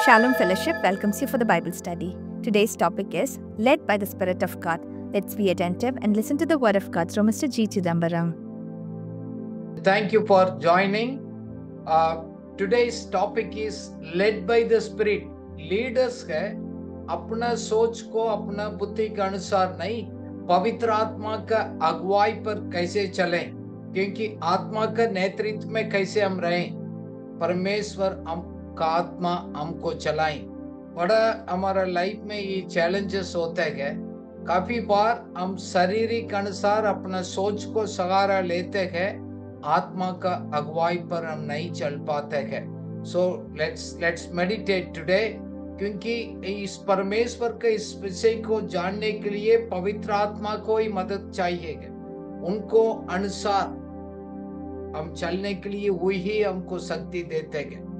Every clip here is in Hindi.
Shalom Fellowship welcomes you for the Bible study. Today's topic is Led by the Spirit of God. Let's be attentive and listen to the Word of God through Mr. G. Chidambaram. Thank you for joining. Today's topic is Led by the Spirit. Leaders है अपना सोच को अपना बुद्धि के अनुसार नहीं, पवित्र आत्मा का अगुवाई पर कैसे चलें, क्योंकि आत्मा का नेतृत्व में कैसे हम रहें, परमेश्वर का आत्मा हमको चलाएं। बड़ा हमारा लाइफ में ये चैलेंजेस होते हैं। काफी बार हम शारीरिक अनुसार अपना सोच को सहारा लेते हैं, आत्मा का अगुवाई पर हम नहीं चल पाते हैं। सो लेट्स मेडिटेट टुडे, क्योंकि इस परमेश्वर के इस विषय को जानने के लिए पवित्र आत्मा को ही मदद चाहिए। उनको अनुसार हम चलने के लिए वही हमको शक्ति देते हैं।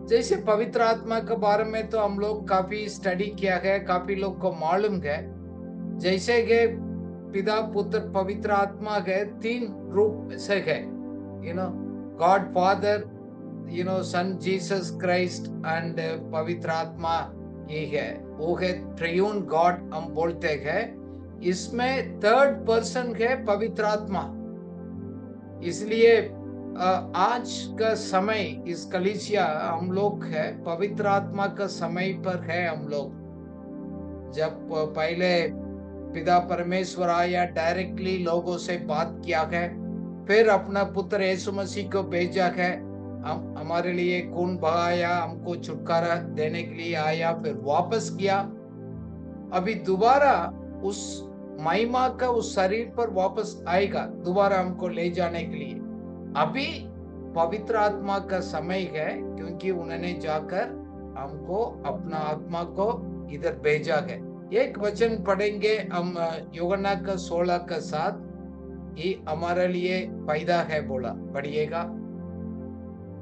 जैसे पवित्र आत्मा के बारे में तो हम लोग काफी स्टडी किया है, काफी लोग को मालूम है। जैसे कि पिता पुत्र पवित्र आत्मा है, तीन रूप से है, God Father, son Jesus Christ and पवित्र आत्मा, ये है, वो है ट्रियून गॉड हम बोलते हैं। इसमें थर्ड पर्सन है पवित्र आत्मा। इसलिए आज का समय इस कलीसिया हम लोग है पवित्र आत्मा का समय पर है। हम लोग जब पहले पिता परमेश्वर आया, डायरेक्टली लोगों से बात किया है, फिर अपना पुत्र यीशु मसीह को भेजा है, हमारे लिए खून बहाया, हमको छुटकारा देने के लिए आया, फिर वापस किया। अभी दोबारा उस महिमा का उस शरीर पर वापस आएगा, दोबारा हमको ले जाने के लिए। अभी पवित्र आत्मा का समय है, क्योंकि उन्होंने जाकर हमको अपना आत्मा को इधर भेजा है। एक वचन पढ़ेंगे हम, यूहन्ना का 16 का 7, ये हमारे लिए फायदा है, बोला, पढ़िएगा।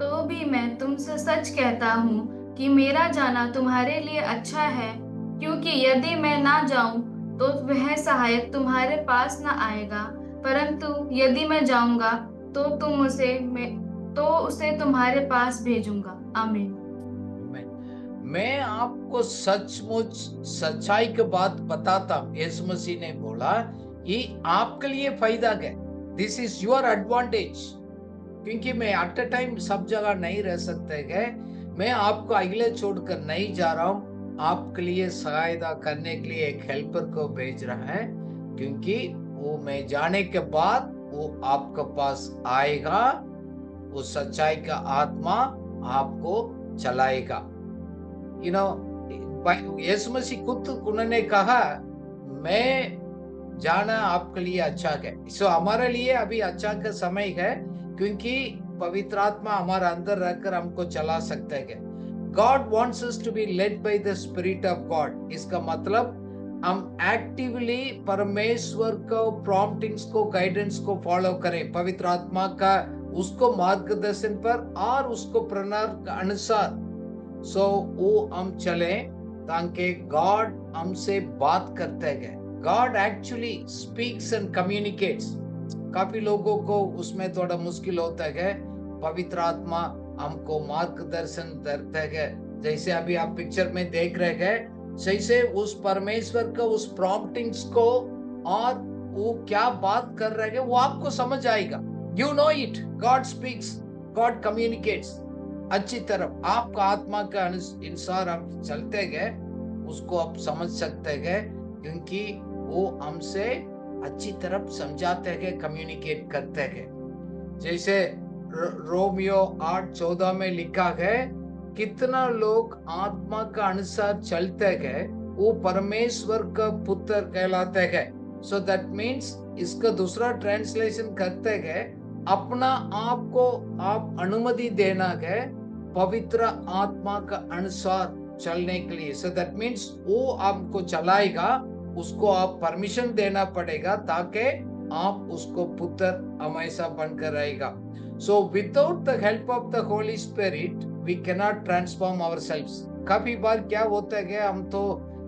तो भी मैं तुमसे सच कहता हूँ कि मेरा जाना तुम्हारे लिए अच्छा है, क्योंकि यदि मैं ना जाऊं तो वह सहायक तुम्हारे पास न आएगा, परंतु यदि मैं जाऊंगा तो उसे तुम्हारे पास भेजूंगा। आमीन। मैं आपको सचमुच सच्चाई की बात बताता हूँ, यीशु मसीह ने बोला, ये आपके लिए फायदा है, दिस इज योर एडवांटेज, क्योंकि मैं एट अ टाइम सब जगह नहीं रह सकते है। मैं आपको अगले छोड़कर नहीं जा रहा हूँ, आपके लिए सहायता करने के लिए एक हेल्पर को भेज रहा है, क्योंकि वो मैं जाने के बाद वो आपके पास आएगा, वो सच्चाई का आत्मा आपको चलाएगा। यीशु मसीह खुद उन्होंने कहा, मैं जाना आपके लिए अच्छा है। सो हमारे लिए अभी अच्छा का समय है, क्योंकि पवित्र आत्मा हमारे अंदर रहकर हमको चला सकते हैं। God wants us to be led by the Spirit of God। इसका मतलब हम एक्टिवली परमेश्वर को प्रॉम्प्टिंग्स को, गाइडेंस को फॉलो करें, पवित्र आत्मा का उसको मार्गदर्शन पर और उसको प्रेरणा के अनुसार वो हम चले, ताकि गॉड हमसे बात करते हैं। God actually speaks and communicates. काफी लोगों को उसमें थोड़ा मुश्किल होता है। पवित्र आत्मा हमको मार्गदर्शन करते हैं। जैसे अभी आप पिक्चर में देख रहे हैं, जैसे उस परमेश्वर का उस प्रॉम्प्टिंग्स को और वो क्या बात कर रहे हैं वो आपको समझ आएगा। You know it, God speaks, God communicates. अच्छी तरफ आपका आत्मा का अनुसार आप चलते गए, उसको आप समझ सकते हैं, क्योंकि वो हमसे अच्छी तरफ समझाते हैं, कम्युनिकेट करते हैं। जैसे रोमियो 8:14 में लिखा है, कितना लोग आत्मा का अनुसार चलते हैं वो परमेश्वर का पुत्र कहलाते हैं। सो दैट मीन्स इसका दूसरा ट्रांसलेशन करते हैं, अपना आप को आप अनुमति देना है पवित्र आत्मा का अनुसार चलने के लिए। सो दैट मीन्स वो आपको चलाएगा, उसको आप परमिशन देना पड़ेगा, ताकि आप उसको पुत्र हमेशा बनकर रहेगा। So without the help of the Holy Spirit, we cannot transform ourselves। काफी बार क्या होता है, हम तो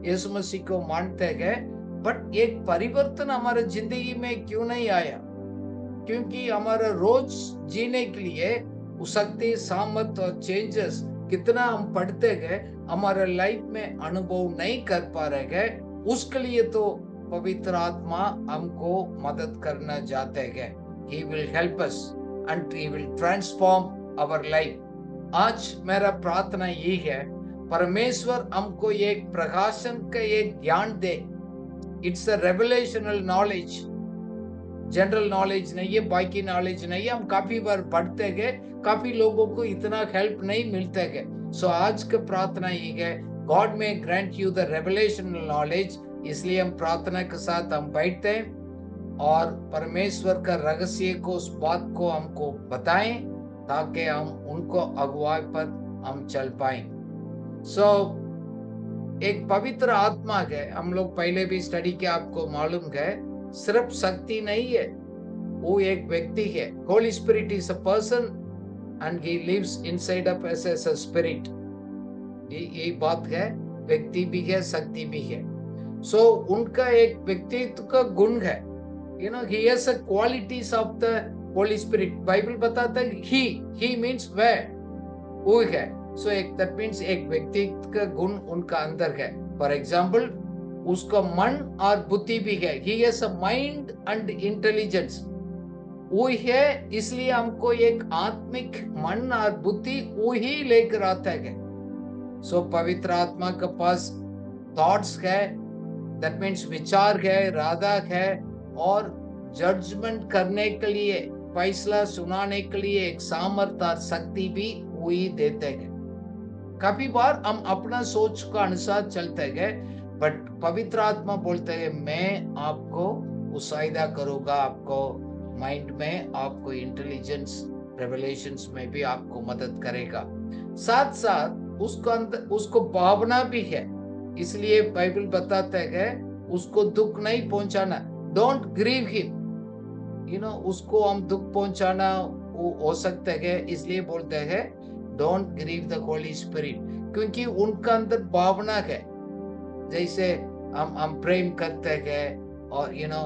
यीशु मसीह को मानते हैं, बट एक परिवर्तन हमारे जिंदगी में क्यों नहीं आया? क्योंकि हमारा रोज जीने के लिए शक्ति, सामर्थ और चेंजेस कितना हम पढ़ते गए, हमारे लाइफ में अनुभव नहीं कर पा रहे गए, उसके लिए तो पवित्र आत्मा हमको मदद करना चाहते गए। He will help us and he will transform our life. आज मेरा प्रार्थना यही है, परमेश्वर हमको एक प्रकाशन का एक ज्ञान दे। It's a revelational knowledge, general knowledge नहीं है, बाकी नॉलेज नहीं है। हम काफी बार पढ़ते गए, काफी लोगों को इतना हेल्प नहीं मिलते गए। सो आज का प्रार्थना ये है, गॉड में ग्रांट यू द रेवलेशनल नॉलेज। इसलिए हम प्रार्थना के साथ हम बैठते हैं और परमेश्वर का रहस्य को, उस बात को हमको बताएं ताकि हम उनको अगुवाई पर हम चल पाए। सो एक पवित्र आत्मा है, हम लोग पहले भी स्टडी किया, आपको मालूम है, सिर्फ शक्ति नहीं है, वो एक व्यक्ति है। Holy spirit is a person and he lives inside us as a spirit. ये बात है, व्यक्ति भी है, शक्ति भी है। सो उनका एक व्यक्तित्व का गुण है, you know, he has a qualities of the Holi spirit. Bible बताता है ही मींस वह, वो है। सो एक दैट मींस एक व्यक्तित्व का गुण उनका अंदर है। फॉर एग्जांपल, उसका मन और बुद्धि भी है। He has a mind and intelligence, वो है। इसलिए हमको एक आत्मिक मन और बुद्धि वो ही लेकर आता है। सो पवित्र आत्मा के पास थॉट्स है, दैट मीन्स विचार है, इरादा है, और जजमेंट करने के लिए, फैसला सुनाने के लिए एक सामर्थ्य और शक्ति भी वही देते हैं। काफी बार हम अपना सोच का अनुसार चलते गए, बट पवित्र आत्मा बोलते हैं मैं आपको उसाइदा करूंगा, आपको माइंड में, आपको इंटेलिजेंस रेवलेशंस में भी आपको मदद करेगा। साथ साथ उसको अंदर, उसको भावना भी है। इसलिए बाइबल बताता है उसको दुख नहीं पहुंचाना, don't grieve him, you know, उसको हम दुख पहुंचाना वो हो सकता है, इसलिए बोलते हैं don't grieve the Holi spirit, क्योंकि उनका अंदर भावना है। जैसे हम प्रेम करते हैं, और यू नो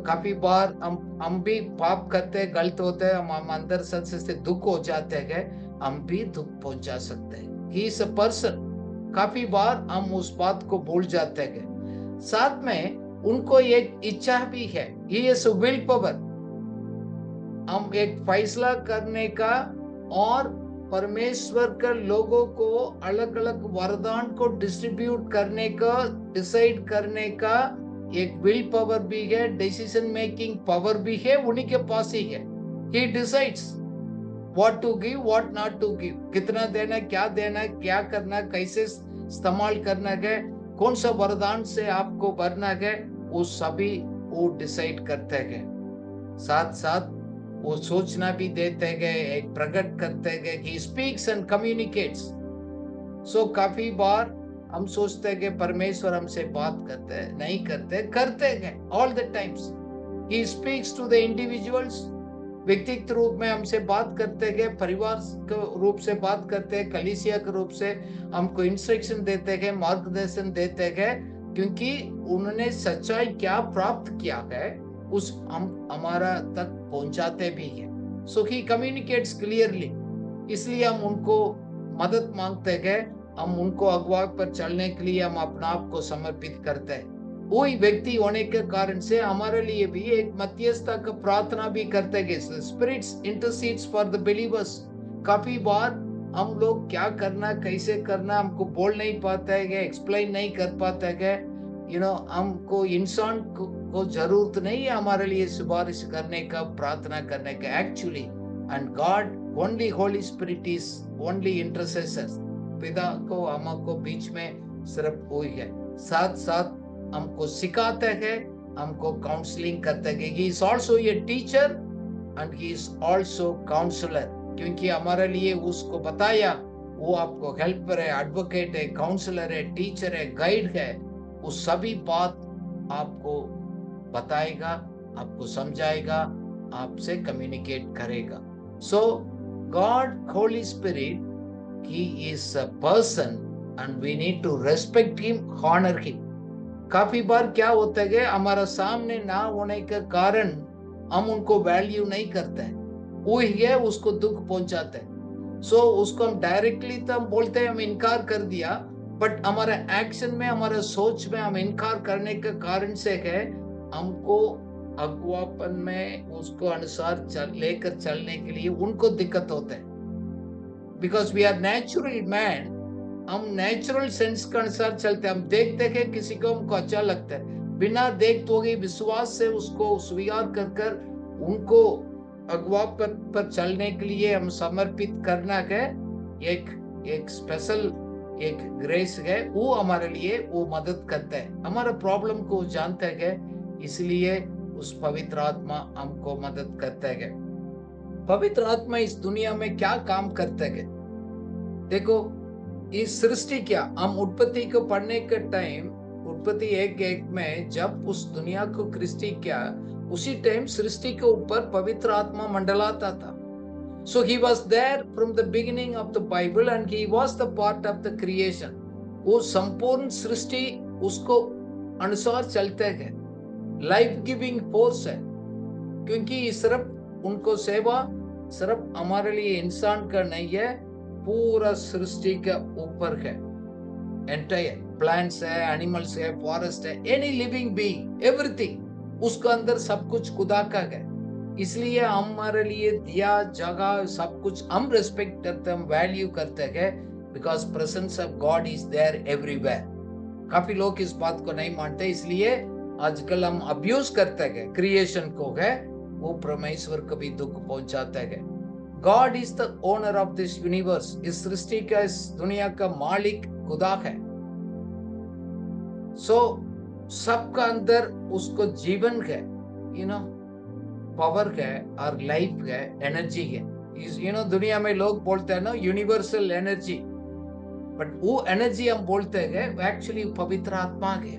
काफी बार हम भी पाप करते हैं, गलत होते हैं, हम अंदर से दुख हो जाते हैं, हम भी दुख पहुंचा सकते हैं। He is a person. काफी बार हम उस बात को भूल जाते हैं। साथ में उनको एक इच्छा भी है, he is a will power. हम एक फैसला करने का और परमेश्वर के लोगों को अलग अलग वरदान को डिस्ट्रीब्यूट करने का, डिसाइड करने का एक विल पावर भी है, डिसीजन मेकिंग पावर भी है, उन्हीं के पास ही है। He decides what to give, what not to give, कितना देना, क्या करना, कैसे इस्तेमाल करना है, कौन सा वरदान से आपको भरना है, वो सभी वो डिसाइड करते हैं। साथ साथ वो सोचना भी देते हैं, एक प्रकट करते हैं, he speaks and communicates। सो काफी बार हम सोचते हैं कि परमेश्वर हमसे बात करते हैं, नहीं करते हैं all the times। he speaks to the individuals, व्यक्तिगत रूप में हमसे बात करते हैं, परिवार के रूप से बात करते हैं, कलीसिया के रूप से हमको इंस्ट्रक्शन देते हैं, मार्गदर्शन देते हैं, क्योंकि उन्होंने सच्चाई क्या प्राप्त किया है उस हम हमारा तक पहुंचाते भी हैं। सो ही कम्युनिकेट्स क्लियरली। इसलिए हम उनको मदद मांगते हैं, हम उनको अगुवाई पर चलने के लिए हम अपना आप को समर्पित करते हैं। वही व्यक्ति होने के कारण से हमारे लिए भी एक मध्यस्थता का प्रार्थना भी करते हैं। Spirits intercedes for the believers. काफी बार हम लोग क्या करना, कैसे करना, हमको बोल नहीं पाते हैं, एक्सप्लेन नहीं कर पाते हैं, यू नो, हमको इंसान को जरूरत नहीं है हमारे लिए सिफारिश करने का, प्रार्थना करने का actually. And God only Holy spirit is only intercessor. पिता को हमको बीच में सिर्फ वही है। साथ साथ हमको सिखाते हैं, हमको काउंसलिंग करते हैं। He is also a teacher and he is also counsellor, क्योंकि हमारे लिए उसको बताया वो आपको हेल्पर है, एडवोकेट है, काउंसलर है, टीचर है, गाइड है। वो सभी बात आपको बताएगा, आपको समझाएगा, आपसे कम्युनिकेट करेगा। So God Holy Spirit, he is a person and we need to respect him, honor him। काफी बार क्या होता है, हमारा सामने ना होने के कारण हम उनको वैल्यू नहीं करते हैं, वो ही है उसको दुख पहुंचाते हैं। सो उसको हम डायरेक्टली तो हम बोलते हैं हम इनकार कर दिया, बट हमारे एक्शन में, हमारे सोच में हम इनकार करने के कारण से है हमको अगुवापन में उसको अनुसार लेकर चलने के लिए उनको दिक्कत होता है। Because we are natural man, हम नेचुरल सेंस के अनुसार चलते हैं। हम देखते हैं किसी को हमको अच्छा लगता है, बिना देख तो विश्वास से उसको स्वीकार कर उनको अगुवा पर चलने के लिए हम समर्पित करना है। एक स्पेशल एक ग्रेस है, वो हमारे लिए वो मदद करता है, हमारे प्रॉब्लम को जानता है, इसलिए उस पवित्र आत्मा हमको मदद करता है। पवित्र आत्मा इस दुनिया में क्या काम करता है? देखो, इस सृष्टि क्या, हम उत्पत्ति को पढ़ने के टाइम, उत्पत्ति 1:1 में जब उस दुनिया को सृष्टि किया, उसी टाइम सृष्टि के ऊपर पवित्र आत्मा मंडलाता था। So he was there from the beginning of the Bible and he was the part of the creation. वो संपूर्ण सृष्टि उसको अनुसार चलते हैं, लाइफ गिविंग फोर्स है, क्योंकि सिर्फ उनको सेवा सिर्फ हमारे लिए इंसान का नहीं है, पूरा सृष्टि के ऊपर है। एंटायर प्लांट्स है, एनिमल्स है, फॉरेस्ट है, एनी लिविंग बीइंग, एवरीथिंग उसके अंदर सब कुछ खुदा का है। इसलिए हमारे लिए दिया जगह सब कुछ हम रेस्पेक्ट करते हैं, हम वैल्यू करते हैं, because presence of God is there everywhere. काफी लोग इस बात को नहीं मानते, इसलिए आजकल हम अब्यूज करते हैं क्रिएशन को है, वो परमेश्वर को भी दुख पहुंचाता है। God is the owner of this universe, इस सृष्टि का, इस दुनिया का मालिक खुदा है। सो सबका अंदर उसको जीवन है, पावर है और लाइफ है, एनर्जी है। दुनिया में लोग बोलते हैं ना यूनिवर्सल एनर्जी, बट वो एनर्जी हम बोलते हैं एक्चुअली पवित्र आत्मा है।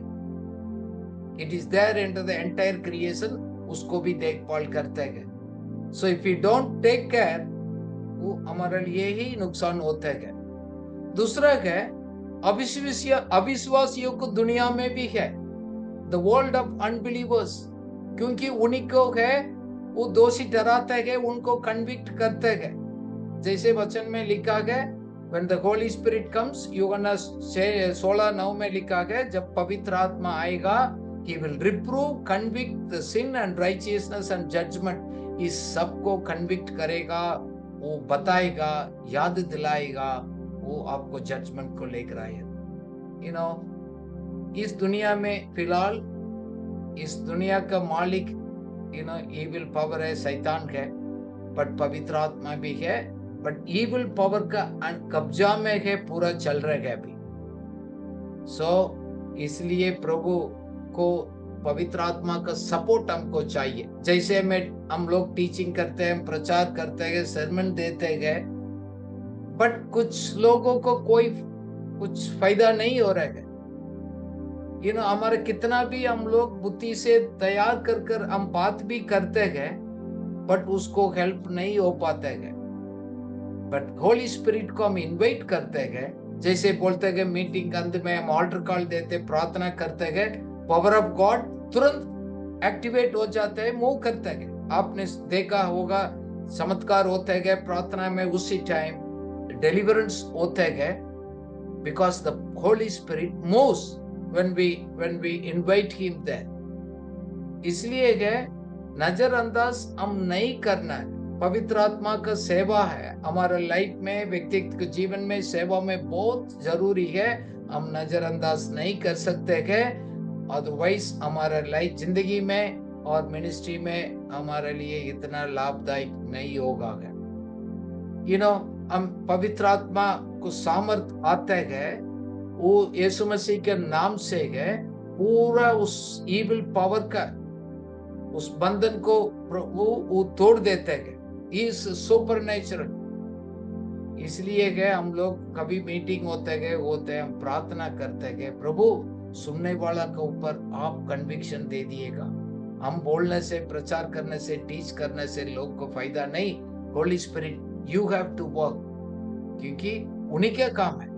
It is there in the entire creation, उसको भी देखभाल करते हैं। So if you don't take care, वो हमारे लिए ही नुकसान होता है। दूसरा है अविश्वासियों को दुनिया में भी है, द वर्ल्ड ऑफ अनबिलीवर्स, क्योंकि उन्हीं को है वो दोषी ठहराते हैं, उनको कन्विक्ट करते हैं। जैसे वचन में लिखा है, when the Holy Spirit comes, यूहन्ना 16:9 में लिखा है, जब पवित्र आत्मा आएगा, he will reprove, convict the sin and righteousness and judgment, इस सबको कन्विक्ट करेगा, वो बताएगा, याद दिलाएगा, वो आपको जजमेंट को लेकर आएगा। इस दुनिया में फिलहाल इस दुनिया का मालिक इविल पावर है, शैतान है, बट पवित्र आत्मा भी है, बट इविल पावर का कब्जा में है, पूरा चल रहा है अभी। सो इसलिए प्रभु को पवित्र आत्मा का सपोर्ट हमको चाहिए। जैसे हम लोग टीचिंग करते हैं, प्रचार करते हैं, सरमन देते हैं, बट कुछ लोगों को कोई कुछ फायदा नहीं हो रहा है। हमारे कितना भी हम लोग बुद्धि से तैयार कर हम बात भी करते हैं, बट उसको हेल्प नहीं हो पाते हैं। बट होली स्पिरिट को हम इनवाइट करते हैं, जैसे बोलते हैं मीटिंग अंत में हम ऑल्टर कॉल देते, प्रार्थना करते हैं, पावर ऑफ गॉड तुरंत एक्टिवेट हो जाते हैं, मूव करते हैं। आपने देखा होगा चमत्कार होते हैं प्रार्थना में, उसी टाइम डिलीवरेंस होते हैं, because the Holi spirit moves when we invite him there। इसलिए है नजरअंदाज हम नहीं करना है। पवित्र आत्मा का सेवा है हमारे लाइफ में, व्यक्तिगत जीवन में सेवा में बहुत जरूरी है, हम नजरअंदाज नहीं कर सकते हैं, अदरवाइज हमारा लाइफ जिंदगी में और मिनिस्ट्री में हमारे लिए इतना लाभदायक नहीं होगा। हम पवित्र आत्मा को सामर्थ आते हैं, वो यीशु मसीह के नाम से है, पूरा उस इविल पावर का उस बंधन को वो तोड़ देते हैं, इज सुपरनेचुरल। इसलिए है हम लोग कभी मीटिंग होते हैं, हम प्रार्थना करते हैं, प्रभु सुनने वाला के ऊपर आप कन्विक्शन दे दिएगा। हम बोलने से, प्रचार करने से, टीच करने से लोग को फायदा नहीं। Holy spirit you have to work, क्योंकि उन्हीं का काम है।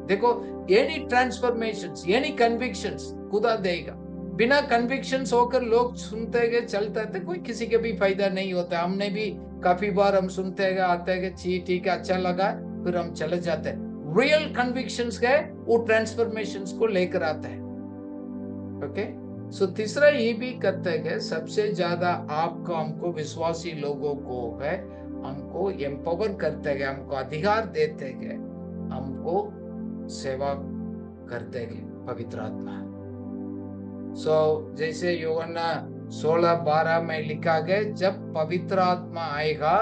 देखो, एनी ट्रांसफॉर्मेशंस, एनी कन्विक्शंस खुदा देगा, बिना कन्विक्शंस होकर लोग सुनते गए चलते थे, कोई किसी के भी फायदा नहीं होता। हमने भी काफी बार हम सुनते गए, आते गए, ठीक है अच्छा लगा, फिर हम चले जाते हैं। रियल कन्विक्शंस गए वो ट्रांसफॉर्मेशंस को लेकर आता है। ओके, सो तीसरा ये भी करते हैं, सबसे ज्यादा आपको हमको विश्वासी लोगों को है हमको एम्पावर करते हैं, हमको अधिकार देते हैं, हमको सेवा करते हैं पवित्र आत्मा। सो जैसे यूहन्ना 16:12 में लिखा गया, जब पवित्र आत्मा आएगा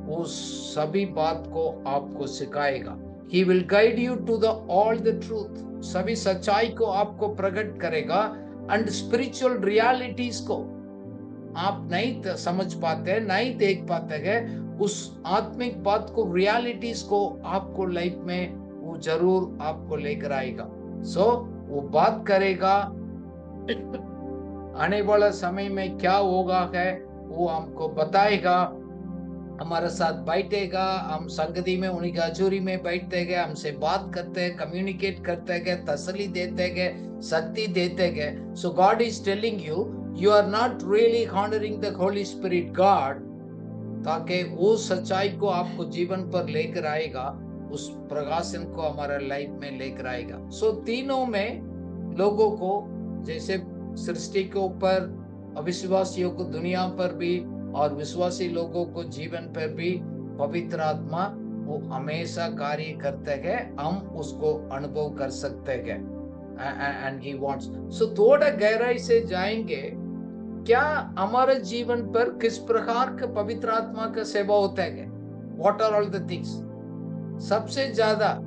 वो सभी बात को आपको सिखाएगा। He will guide you to all the truth, सभी सच्चाई को आपको प्रकट करेगा। एंड स्पिरिचुअल रियलिटीज को आप नहीं समझ पाते, नहीं देख पाते हैं, उस आत्मिक बात को, रियलिटीज को आपको लाइफ में वो जरूर आपको लेकर आएगा। सो वो बात करेगा, आने वाला समय में क्या होगा है वो हमको बताएगा, हमारे साथ बैठेगा, हम संगति में उन्हीं की हजूरी में बैठते गए, हमसे बात करते हैं, कम्युनिकेट करते गए, तसल्ली देते गए, शक्ति देते गए। So God is telling you, you are not really honouring the Holi Spirit God, ताकि वो सच्चाई को आपको जीवन पर लेकर आएगा, उस प्रकाशन को हमारा लाइफ में लेकर आएगा। सो तीनों में लोगों को, जैसे सृष्टि के ऊपर, अविश्वासियों को दुनिया पर भी, और विश्वासी लोगों को जीवन पर भी पवित्र आत्मा वो हमेशा कार्य करते हैं, हम उसको अनुभव कर सकते हैं। एंड ही वांट्स, सो थोड़ा गहराई से जाएंगे, क्या हमारे जीवन पर किस प्रकार का पवित्र आत्मा का सेवा होता है, what are all the things. सबसे ज्यादा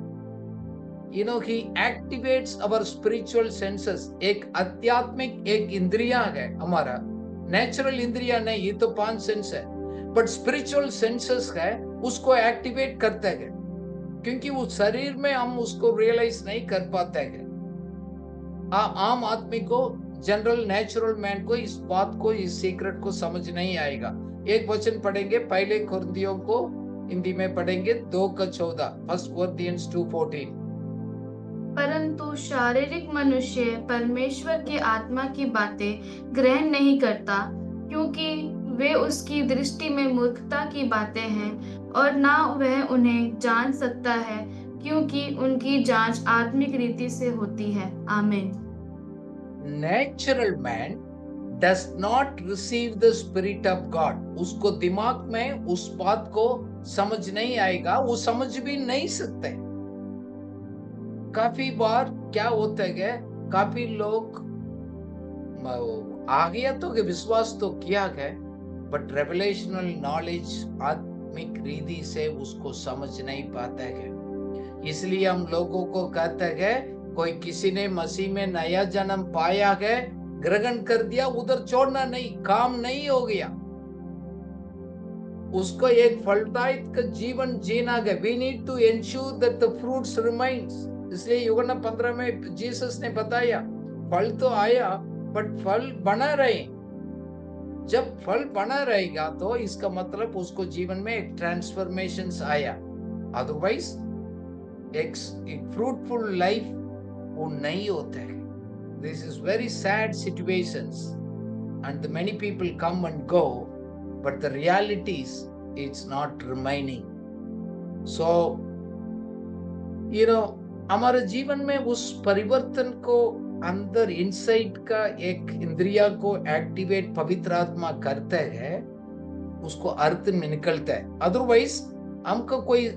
he activates our spiritual senses। एक आध्यात्मिक एक इंद्रिया है हमारा, नेचुरल इंद्रिया नहीं, ये तो 5 सेंस है, बट स्पिरिचुअल सेंसेस है, उसको एक्टिवेट करते हैं, क्योंकि वो शरीर में हम उसको रियलाइज नहीं कर पाते हैं। आम आदमी को, जनरल नेचुरल मैन को इस बात को, इस सीक्रेट को समझ नहीं आएगा। एक वचन पढ़ेंगे, पहले कुरिन्थियों को हिंदी में पढ़ेंगे 2:14, 1 Corinthians 2:14। परंतु शारीरिक मनुष्य परमेश्वर की आत्मा की बातें ग्रहण नहीं करता, क्योंकि वे उसकी दृष्टि में मूर्खता की बातें हैं, और ना वह उन्हें जान सकता है, क्योंकि उनकी जांच आत्मिक रीति से होती है। आमीन। Natural man does not receive the spirit of God. उसको दिमाग में उस बात को समझ नहीं आएगा, वो समझ भी नहीं सकते। काफी बार क्या होता है, काफी लोग आ गया तो विश्वास तो किया है, बट रेवलेशनल नॉलेज आत्मिक रीति से उसको समझ नहीं पाता है। इसलिए हम लोगों को कहते हैं, कोई किसी ने मसीह में नया जन्म पाया है, ग्रहण कर दिया, उधर छोड़ना नहीं, काम नहीं हो गया, उसको एक फलदायक जीवन जीना है। We need to ensure that the fruits remains। इसलिए यूहन्ना 15 में जीसस ने बताया, फल तो आया बट फल बना रहे। जब फल बना रहेगा तो इसका मतलब उसको जीवन में एक ट्रांसफॉर्मेशन आया, अदरवाइज एक फ्रूटफुल लाइफ वो नहीं होता है। This is very sad situations and many people come and go, but the realities it's not remaining. सो हमारे जीवन में उस परिवर्तन को अंदर इनसाइड का एक इंद्रिया को एक्टिवेट पवित्र आत्मा करता है, उसको अर्थ में निकलता है। अदरवाइज हमको कोई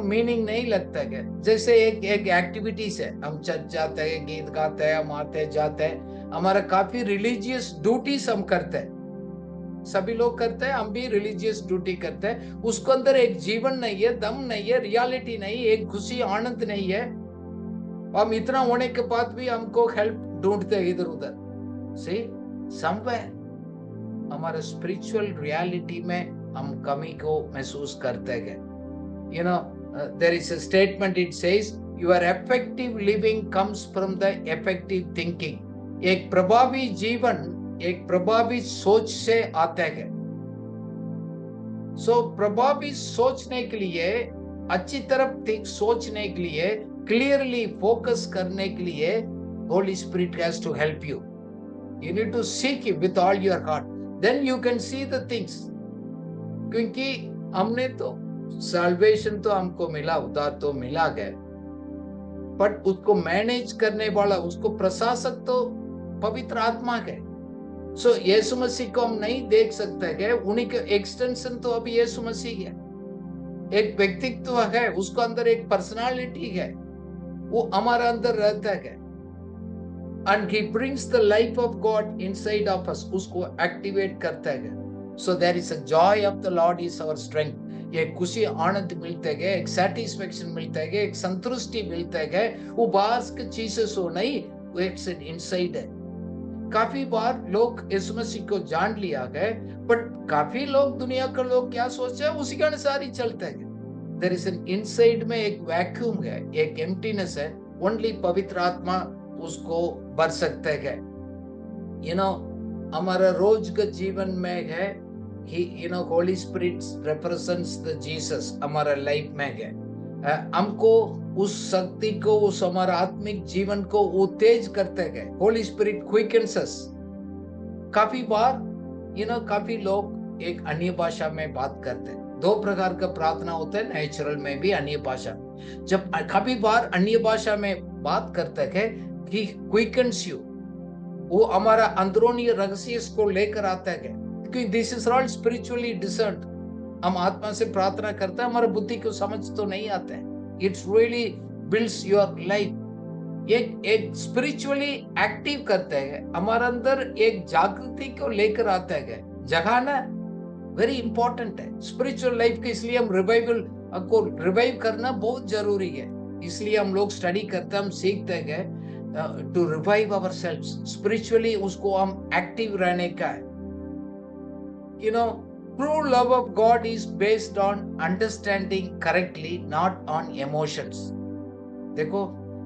मीनिंग नहीं लगता है। जैसे एक एक्टिविटीज है, हम चर्च जाते हैं, गीत गाते हैं, हम आते जाते हैं, हमारा काफी रिलीजियस ड्यूटीज हम करते हैं, सभी लोग करते हैं, हम भी रिलीजियस ड्यूटी करते हैं। उसको अंदर एक जीवन नहीं है, दम नहीं है, रियलिटी नहीं, एक खुशी आनंद नहीं है। हम इतना होने के बाद भी हमको हेल्प ढूंढते हैं इधर उधर। सी समवेयर हमारे स्पिरिचुअल रियलिटी में हम कमी को महसूस करते हैं। There is a statement, it says your effective living comes from the effective thinking. एक प्रभावी जीवन एक प्रभावी सोच से आता है। सो प्रभावी सोचने के लिए, अच्छी तरफ सोचने के लिए, क्लियरली फोकस करने के लिए holy spirit has to help you. You need to seek him with all your heart. Then you can see the things. क्योंकि हमने तो salvation तो हमको मिला, उद्धार तो मिला गया, बट उसको मैनेज करने वाला, उसको प्रशासक तो पवित्र आत्मा है. सो यीशु मसीह को हम नहीं देख सकते हैं, उन्हीं के एक्सटेंशन तो अभी यीशु मसीह है. एक व्यक्तित्व है, उसको अंदर एक पर्सनालिटी है, वो हमारे अंदर रहता है. And he brings the life of God inside of us, उसको एक्टिवेट करता है. So there is a joy of the Lord is our strength. ये खुशी आनंद मिलता है, एक सेटिस्फेक्शन मिलता है, एक संतुष्टि मिलता है. वो बाहर की चीजें सो नहीं, वो एक इनसाइड है. काफी बार लोग यीशु मसीह को जान लिया गए, बट काफी लोग, दुनिया के लोग क्या सोचते हैं उसी के अनुसार ही चलते हैं. There is an inside में एक वैक्यूम है, एक एम्प्टीनेस है. ओनली पवित्र आत्मा उसको भर सकते हैं. हमारा रोज का जीवन में है, holy spirit represents the Jesus हमारा लाइफ में है. हमको उस शक्ति को, उस हमारा आत्मिक जीवन को वो तेज करते हैं. होली स्पिरिट क्विकन्स अस. काफी बार काफी लोग एक अन्य भाषा में बात करते हैं. 2 प्रकार का प्रार्थना होता है, नेचुरल में भी, अन्य भाषा. जब काफी बार अन्य भाषा में बात करते हैं, he quickens you, वो हमारा अंदरूनी रहस्य को लेकर आता है. क्योंकि दिस इज ऑल स्पिरिचुअली डिसर्न्ड. हम आत्मा से प्रार्थना करते हैं, हमारा बुद्धि को समझ तो नहीं आता है. It's really builds your life. एक स्पिरिचुअली एक्टिव करते हैं, हमारे अंदर एक जागृति को लेकर आता है. जगाना वेरी इंपॉर्टेंट है स्पिरिचुअल लाइफ के. इसलिए हम रिवाइवल को रिवाइव करना बहुत जरूरी है. इसलिए हम लोग स्टडी करते हैं, हम सीखते हैं टू रिवाइव आवरसेल्व्स स्पिरिचुअली. उसको हम एक्टिव रहने का है. True love of God is based on understanding correctly, not on emotions. देखो,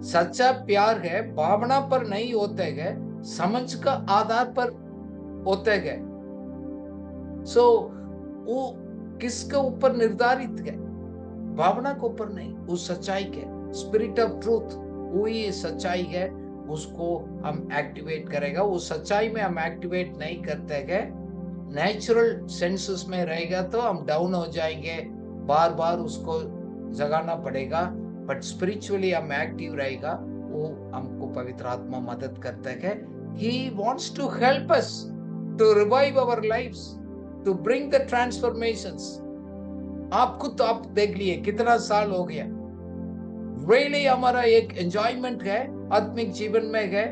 सच्चा प्यार है भावना पर नहीं होते है, समझ का आधार पर होते है. सो वो किसके ऊपर निर्धारित है? भावना के ऊपर नहीं, उस सच्चाई के. स्पिरिट ऑफ ट्रूथ वही सच्चाई है, उसको हम एक्टिवेट करेगा. वो सच्चाई में हम एक्टिवेट नहीं करते हैं, नेचुरल सेंसेस में रहेगा तो हम डाउन हो जाएंगे, बार बार उसको जगाना पड़ेगा. बट स्पिरिचुअली हम एक्टिव रहेगा, वो हमको पवित्र आत्मा मदद करता है. He wants to help us to revive our lives, to bring the transformations. आप खुद आप देख लिए कितना साल हो गया, रियली हमारा एक एंजॉयमेंट है आत्मिक जीवन में है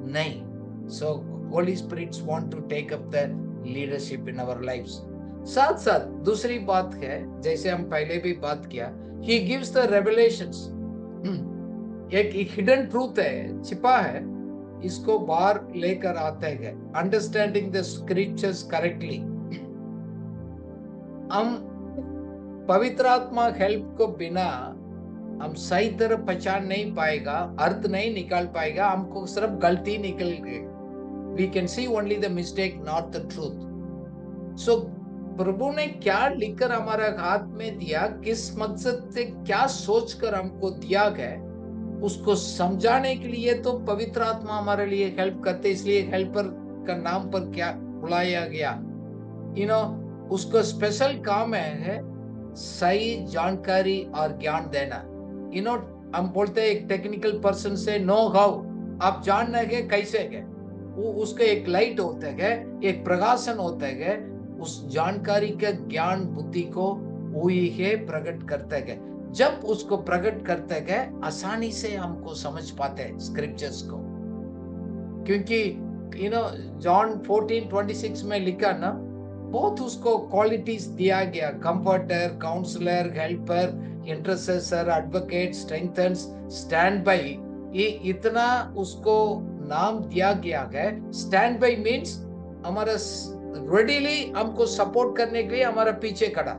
नहीं. So Holy Spirits want to take up the leadership in our lives. साथ साथ दूसरी बात है, जैसे हम पहले भी बात किया, he gives the revelations. एक हिडन ट्रूथ है, छिपा है, इसको बाहर लेकर आते हैं. Understanding the scriptures correctly. हम पवित्र आत्मा हेल्प को बिना हम सही तरह पहचान नहीं पाएगा, अर्थ नहीं निकाल पाएगा, हमको सिर्फ गलती निकल गई. We can see only the mistake, not the truth. So प्रभु ने क्या लिखकर हमारा हाथ में दिया, किस मकसद से, क्या सोचकर हमको दिया गया, उसको समझाने के लिए तो पवित्र आत्मा हमारे लिए हेल्प करते. इसलिए हेल्पर का नाम पर क्या बुलाया गया. उसको स्पेशल काम है सही जानकारी और ज्ञान देना. हम बोलते हैं एक टेक्निकल पर्सन से नो हाउ, आप जानना है कैसे है, वो उसका एक लाइट होता है, एक प्रकाशन होता है. उस जानकारी का ज्ञान बुद्धि को वही है प्रकट करता है. जब उसको प्रकट करता है आसानी से हमको समझ पाते हैं स्क्रिप्चर्स को. क्योंकि जॉन 14:26 में लिखा ना, बहुत उसको क्वालिटीज दिया गया, comforter, counsellor, helper, intercessor, advocate, strengthens, stand by. ये इतना उसको नाम दिया गया है. स्टैंड बाई मीन्स हमारा रेडीली हमको सपोर्ट करने के लिए हमारा पीछे खड़ा.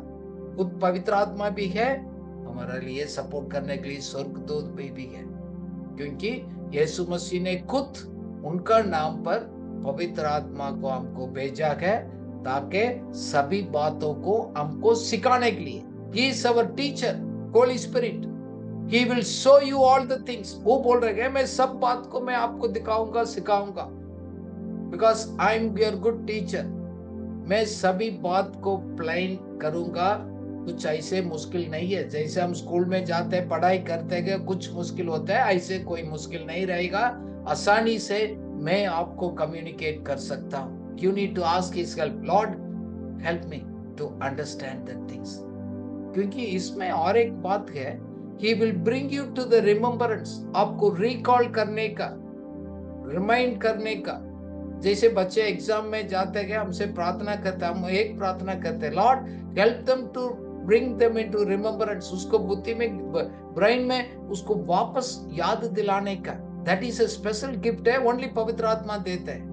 खुद पवित्र आत्मा भी है हमारे लिए सपोर्ट करने के लिए, स्वर्गदूत भी है. क्योंकि यीशु मसीह ने खुद उनका नाम पर पवित्र आत्मा को हमको भेजा है, ताकि सभी बातों को हमको सिखाने के लिए. He is our teacher, Holy Spirit. He will show you all the things. वो बोल रहे हैं मैं सब बात को मैं आपको दिखाऊंगा, सिखाऊंगा. Because I am your good teacher. मैं सभी बात को प्लान करूंगा। कुछ ऐसे मुश्किल नहीं है। जैसे हम स्कूल में जाते हैं, पढ़ाई करते हैं, कुछ मुश्किल होता है, ऐसे कोई मुश्किल नहीं रहेगा। आसानी से मैं आपको कम्युनिकेट कर सकता हूँ। You need to ask his help. Lord help me to understand the things. क्योंकि इसमें और एक बात है, he will bring you to the remembrance. आपको रिकॉल करने का, रिमाइंड करने का। जैसे बच्चे एग्जाम में जाते हैं, हमसे प्रार्थना करते हैं, हम एक प्रार्थना करते हैं, Lord help them to bring them into remembrance. उसको बुद्धि में, ब्रेन में उसको वापस याद दिलाने का। That is a special gift है, ओनली पवित्र आत्मा देते हैं।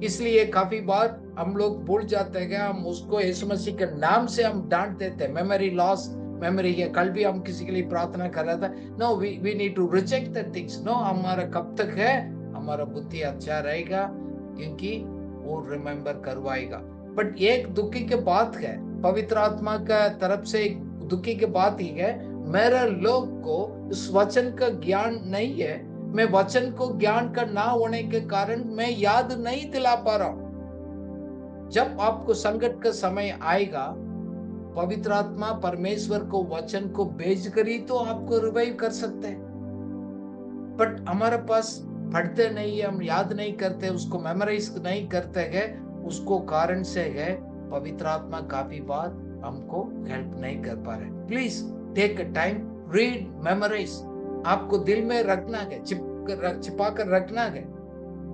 इसलिए काफी बार हम लोग भूल जाते हैं, हम उसको यीशु मसीह के नाम से हम डांट देते हैं। मेमोरी लॉस, मेमोरी है। कल भी हम किसी के लिए प्रार्थना कर रहा था। No, we need to reject that things. No, हमारा कब तक है, हमारा बुद्धि अच्छा रहेगा, क्योंकि वो रिमेम्बर करवाएगा। बट एक दुखी के बात है, पवित्र आत्मा का तरफ से एक दुखी के बात ही है, मेरे लोग को इस वचन का ज्ञान नहीं है। मैं वचन को ज्ञान का ना होने के कारण मैं याद नहीं दिला पा रहा हूं। जब आपको संकट का समय आएगा, पवित्र आत्मा परमेश्वर को वचन को भेज कर ही तो आपको रिवाइव कर सकते हैं। बट हमारे पास पढ़ते नहीं है, हम याद नहीं करते, उसको मेमोराइज नहीं करते हैं। उसको कारण से है पवित्र आत्मा काफी बार हमको हेल्प नहीं कर पा रहे। Please take a time, read, memorise. आपको दिल में रखना है, छिपा कर रखना है,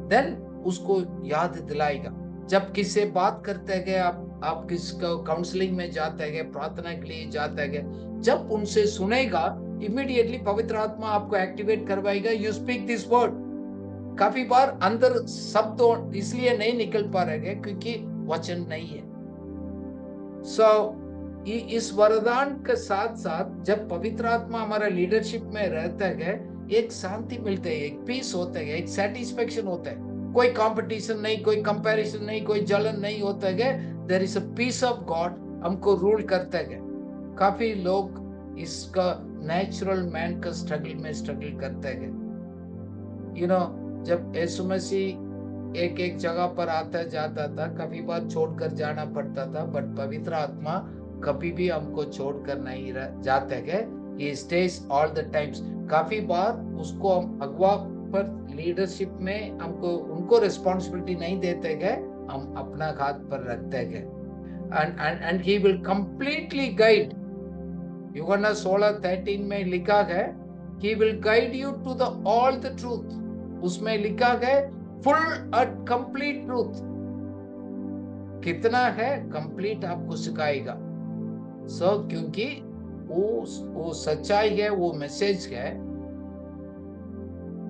देन उसको याद दिलाएगा। जब किससे बात करते हैं, आप किसको काउंसलिंग में जाते हैं, प्रार्थना के लिए जाते हैं, जब उनसे सुनेगा, इमीडिएटली पवित्र आत्मा आपको एक्टिवेट करवाएगा। You speak this word. काफी बार अंदर शब्द इसलिए नहीं निकल पा रहे हैं क्योंकि वचन नहीं है। इस वरदान के साथ साथ जब पवित्र आत्मा हमारा लीडरशिप में रहता है, एक शांति मिलती है, एक पीस होता है, एक सेटिस्फेक्शन होता है। कोई कंपटीशन नहीं, कोई कंपैरिजन नहीं, कोई जलन नहीं होता है। There is a peace of God हमको रूल करता है। काफी लोग इसका नेचुरल मैन का स्ट्रगल करते हैं। यू नो, जब यीशु मसीह एक एक जगह पर आता जाता था, कभी बार छोड़कर जाना पड़ता था, बट पवित्र आत्मा कभी भी हमको छोड़कर नहीं जाते हैं। He stays all the times। काफी बार उसको हम अगवा पर लीडरशिप में हमको उनको रिस्पॉन्सिबिलिटी नहीं देते हैं, हम अपना हाथ पर रखते हैं। and he will completely guide। यूहन्ना 16:13 में लिखा है, he will guide you to the all the truth। उसमें लिखा है फुल एंड कंप्लीट ट्रूथ। कितना है कंप्लीट आपको सिखाएगा। क्योंकि वो सच्चाई है, वो मैसेज है,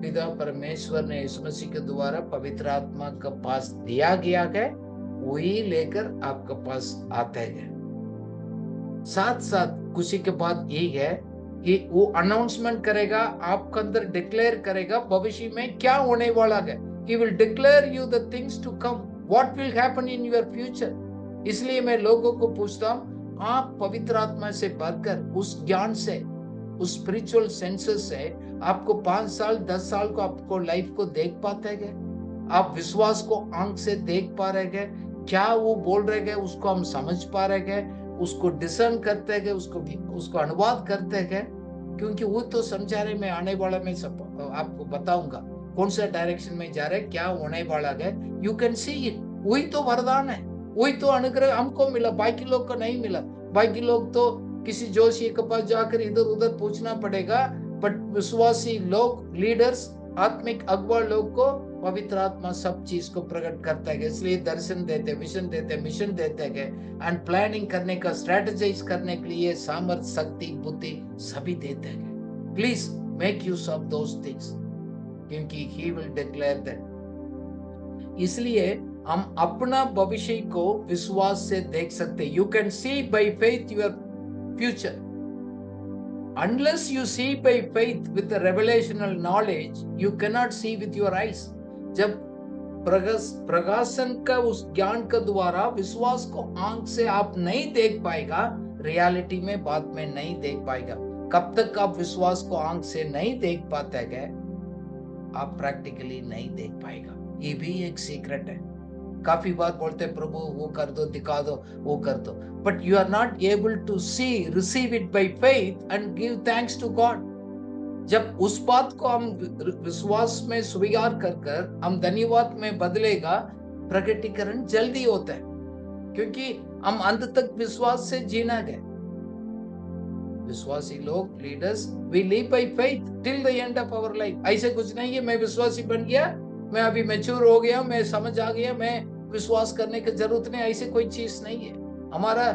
पिता परमेश्वर ने यीशु मसीह के द्वारा पवित्र आत्मा के पास दिया गया है, वही लेकर आपके पास आते हैं। साथ साथ खुशी के बात यही है कि वो अनाउंसमेंट करेगा, आपके अंदर डिक्लेयर करेगा भविष्य में क्या होने वाला है। He will declare you the things to come, what will happen in your future। इसलिए मैं लोगों को पूछता हूँ, आप पवित्र आत्मा से बढ़कर उस ज्ञान से, उस स्पिरिचुअल सेंसेस से आपको 5 साल 10 साल को आपको लाइफ को देख पाते हैं? आप विश्वास को आंख से देख पा रहे हैं? क्या वो बोल रहे हैं उसको हम समझ पा रहे हैं? उसको डिसर्न करते हैं, उसको अनुवाद करते हैं? क्योंकि वो तो समझाने में आने वाला मैं सब आपको बताऊंगा कौन सा डायरेक्शन में जा रहा है, क्या होने वाला है। You can see it. वही तो वरदान है, वही तो अनुग्रह हमको मिला, बाकी लोग को नहीं मिला। बाकी लोग तो किसी जोशी के पास जाकर इधर उधर पूछना पड़ेगा, बट विश्वासी लोग, लीडर्स, आत्मिक अगुवा लोग को पवित्र आत्मा सब चीज को प्रकट करता है। इसलिए दर्शन देते, विजन देते, मिशन देते हैं, एंड प्लानिंग करने का, स्ट्रेटेजाइज करने के लिए सामर्थ्य, शक्ति, बुद्धि सभी देते हैं। Please make use of those things, क्योंकि he will declare that। इसलिए हम अपना भविष्य को विश्वास से देख सकते। You can see by faith your future। Unless you see by faith with the revelational knowledge, you cannot see with your eyes। जब प्रकाशन का उस ज्ञान के द्वारा विश्वास को आंख से आप नहीं देख पाएगा, रियलिटी में बाद में नहीं देख पाएगा। कब तक आप विश्वास को आंख से नहीं देख पाते हैं, आप प्रैक्टिकली नहीं देख पाएगा। ये भी एक सीक्रेट है। काफी बार बोलते हैं प्रभु वो कर दो, दिखा दो, वो कर दो, but you are not able to see, receive it by faith and give thanks to God. जब उस बात को हम विश्वास में स्वीकार कर हम धन्यवाद में बदलेगा, प्रकटीकरण जल्दी होता है, क्योंकि हम अंत तक विश्वास से जीना गए। विश्वासी लोग, leaders, we live by faith till the end of our life. ऐसे कुछ नहीं है मैं विश्वासी बन गया, मैं अभी मैच्योर हो गया, मैं समझ आ गया, मैं विश्वास करने की जरूरत नहीं, ऐसे कोई चीज नहीं है। हमारा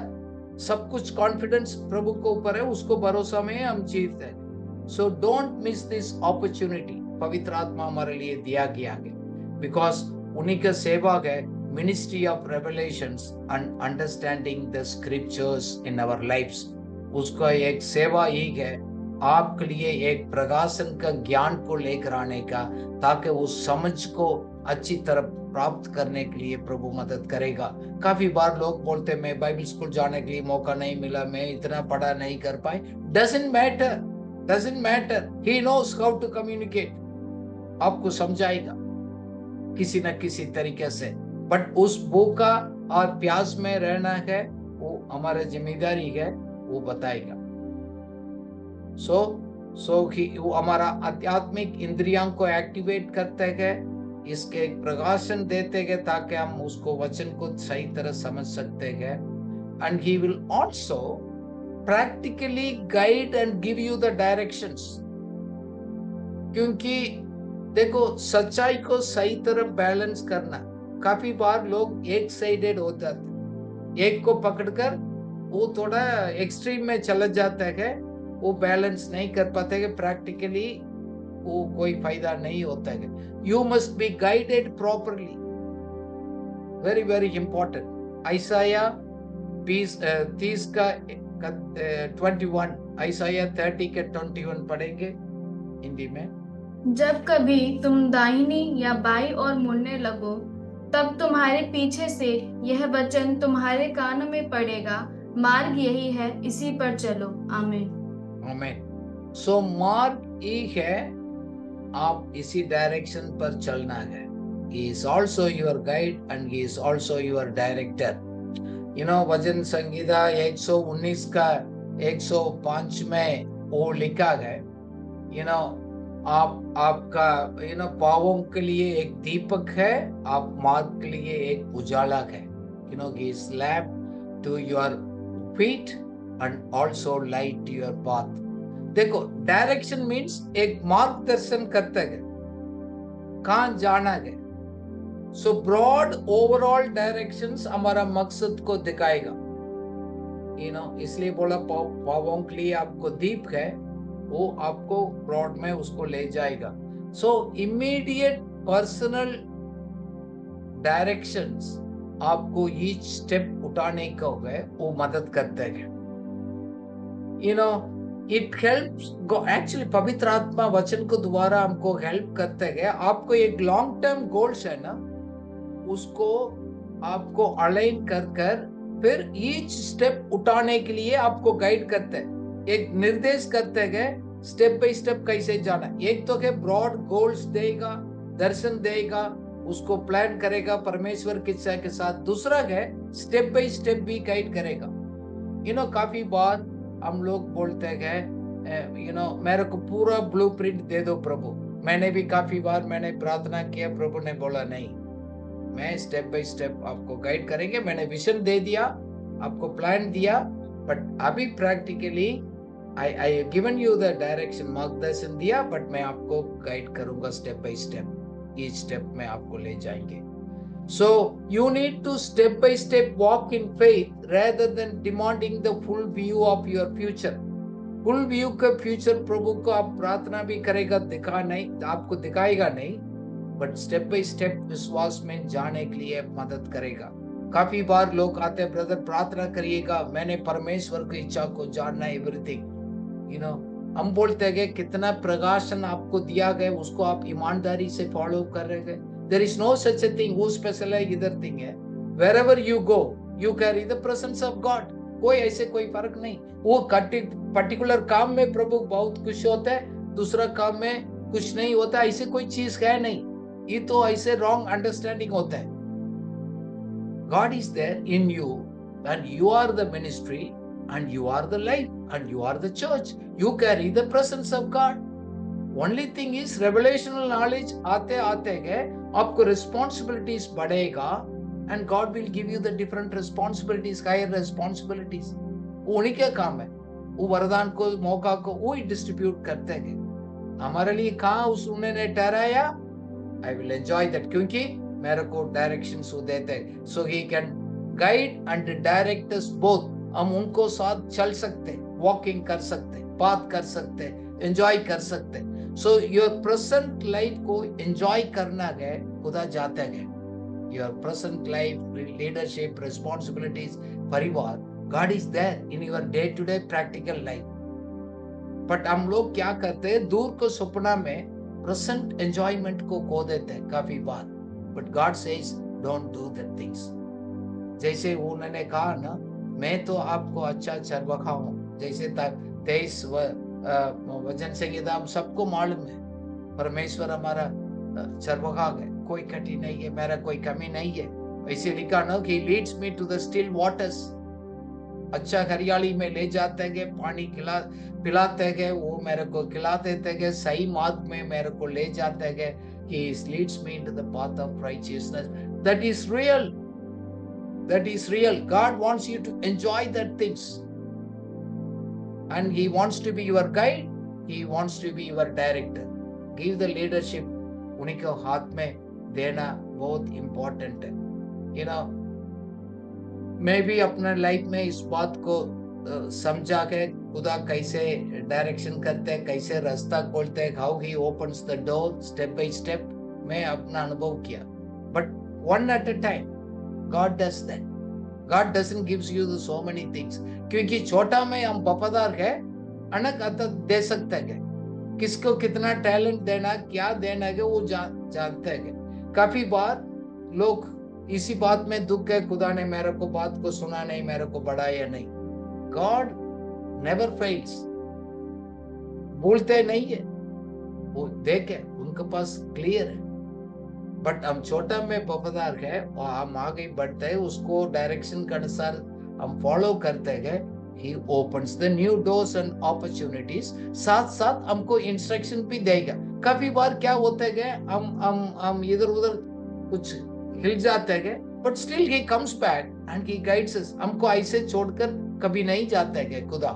सब कुछ कॉन्फिडेंस प्रभु के ऊपर है, उसको भरोसा में हम जीते हैं। So don't miss this opportunity. पवित्र आत्मा हमारे लिए दिया गया है, बिकॉज उन्हीं का सेवा है, ministry of revelations and understanding the scriptures in our lives. उसका एक सेवा ही है आपके लिए एक प्रकाशन का ज्ञान को लेकर आने का, ताकि उस समझ को अच्छी तरह प्राप्त करने के लिए प्रभु मदद करेगा। काफी बार लोग बोलते हैं मैं बाइबल स्कूल जाने के लिए मौका नहीं मिला, मैं इतना पढ़ा नहीं कर पाए। Doesn't matter, he knows how to communicate. आपको समझाएगा किसी न किसी तरीके से, बट उस भूखा और प्यास में रहना है, वो हमारी जिम्मेदारी है, वो बताएगा। वो हमारा आध्यात्मिक इंद्रियों को एक्टिवेट करते हैं, इसके एक प्रकाशन देते हैं, ताकि हम उसको वचन को सही तरह समझ सकते हैं। And he will also practically guide and give you the directions. क्योंकि देखो, सच्चाई को सही तरह बैलेंस करना, काफी बार लोग एक साइडेड हो जाते, एक को पकड़कर वो थोड़ा एक्सट्रीम में चला जाता है, वो बैलेंस नहीं कर पाते हैं, प्रैक्टिकली वो कोई फायदा नहीं होता है। You must be guided properly, very very important. Isaiah 30 का 21, आइसाया 30 के 21 पढ़ेंगे हिंदी में। जब कभी तुम दाहिनी या बाई ओर मुड़ने लगो, तब तुम्हारे पीछे से यह वचन तुम्हारे कानों में पड़ेगा, मार्ग यही है, इसी पर चलो। आमीन। आमीन। सो मार्ग ये है, आप इसी डायरेक्शन पर चलना है। He is also your guide and he is also your director. You know, भजन संगीता 119 का 105 में वो लिखा है, you know, आपका पावों के लिए एक दीपक है, आप मार्ग के लिए एक उजाला है। You know, he is lamp to your feet and also light to your path. देखो, डायरेक्शन मीन्स एक मार्गदर्शन करता है, कहाँ जाना है। सो ब्रॉड ओवरऑल डायरेक्शंस हमारा मकसद को दिखाएगा। इसलिए बोला पावों के लिए आपको दीप है, वो आपको ब्रॉड में उसको ले जाएगा। सो इमीडिएट पर्सनल डायरेक्शंस आपको ईच स्टेप उठाने को है, वो मदद करते हैं। इट हेल्प्स एक्चुअली, पवित्र आत्मा वचन को द्वारा हमको हेल्प करते हैं। आपको एक लॉन्ग टर्म गोल्स है ना, उसको आपको अलाइन कर फिर ईच स्टेप उठाने के लिए आपको गाइड करते हैं, एक निर्देश करते हैं स्टेप बाय स्टेप कैसे जाना। एक तो है ब्रॉड गोल्स देगा, दर्शन देगा, उसको प्लान करेगा परमेश्वर की इच्छा के साथ। दूसरा है स्टेप बाय स्टेप भी गाइड करेगा। काफी बार हम लोग बोलते हैं मेरे को पूरा ब्लूप्रिंट दे दो प्रभु। मैंने भी काफी बार मैंने प्रार्थना किया, प्रभु ने बोला नहीं, मैं स्टेप बाय स्टेप आपको गाइड करेंगे। मैंने विजन दे दिया, आपको प्लान दिया, बट अभी practically I given you the direction, मार्गदर्शन दिया, बट मैं आपको गाइड करूंगा step by step, each step में आपको ले जाएंगे। So you need to step by step walk in faith rather than demanding the full view of your future. Full view का future प्रभु को आप प्रार्थना भी करेगा, आपको दिखाएगा नहीं, बट स्टेप बाय स्टेप विश्वास में जाने के लिए मदद करेगा। काफी बार लोग आते हैं, ब्रदर प्रार्थना करिएगा, मैंने परमेश्वर की इच्छा को जानना, एवरीथिंग। हम बोलते हैं कितना प्रकाशन आपको दिया गया, उसको आप ईमानदारी से फॉलो कर रहे हैं। There is no such a thing who specialize either thing है। Wherever you go, you carry the presence of God. कोई ऐसे कोई फर्क नहीं। वो पर्टिकुलर काम में प्रभु बहुत खुश होता है, दूसरा काम में कुछ नहीं होता, ऐसे कोई चीज है नहीं। ये तो ऐसे रॉन्ग अंडरस्टैंडिंग होता है। God is there in you, and you are the ministry, and you are the life, and you are the church. You carry the presence of God. Only thing is revelational knowledge आते आते गए आपको responsibilities बढ़ेगा, and God will give you the different responsibilities, higher responsibilities. वो उन्हीं का काम है, वो वरदान को, मौका को वो ही डिस्ट्रीब्यूट करते गए। हमारे लिए कहाँ उस उन्होंने ठहराया? I will enjoy that, क्योंकि मेरे को डायरेक्शंस वो देते हैं, so he can guide and direct us both. हम उनको साथ चल सकते, वॉकिंग कर सकते, बात कर सकते, एंजॉय कर सकते। सो योर प्रेजेंट लाइफ को एंजॉय करना गए खुदा जाते गए। Your present life, leadership, responsibilities, परिवार, God is there in your day to day practical life. But हम लोग क्या करते हैं, दूर को सपना में प्रेजेंट एंजॉयमेंट को खो देते हैं काफी बार। But God says don't do that things. जैसे उन्होंने कहा ना, मैं तो आपको अच्छा चरवाहा हूँ, जैसे 23 वचन संहिता हम सबको मालूम है, परमेश्वर हमारा चरवाहा है, कोई कटी नहीं है, मेरा कोई कमी नहीं है। ऐसे लिखा ना कि leads me to the still waters, अच्छा हरियाली में ले जाते हैं, पानी पिलाते हैं, वो मेरे को खिला देते हैं, सही मार्ग में मेरे को ले जाते हैं। He leads me into the path of righteousness. That is real. That is real. God wants you to enjoy that things. And He wants to be your guide. He wants to be your director. Give the leadership. उन्हीं के हाथ में देना बहुत important है। You know, मैं भी अपने लाइफ में इस बात को समझा के खुदा कैसे डायरेक्शन करते हैं, कैसे रास्ता खोलते हैं, how he opens the door step by step, मैं अपना अनुभव किया। But one at a time God does that. God doesn't gives you so many things, क्योंकि छोटा में हम वफादार है, अनक अतः दे सकते हैं। किसको कितना टैलेंट देना, क्या देना है, वो जानते हैं। काफी बार लोग इसी बात में दुख है, खुदा ने मेरे को बात को सुना नहीं, मेरे को बढ़ाया नहीं। God never fails, बोलते नहीं है, वो देखे उनके पास क्लियर है। बट हम छोटा में वफादार है और हम आगे बढ़ते हैं, उसको डायरेक्शन के अनुसार हम फॉलो करते हैं। He opens the new doors and opportunities, साथ साथ हमको इंस्ट्रक्शन भी देगा। काफी बार क्या होते हैं, हम इधर उधर कुछ हिल जाते हैं, but still he comes back and he guides us. हमको ऐसे छोड़कर कभी नहीं जाता है खुदा।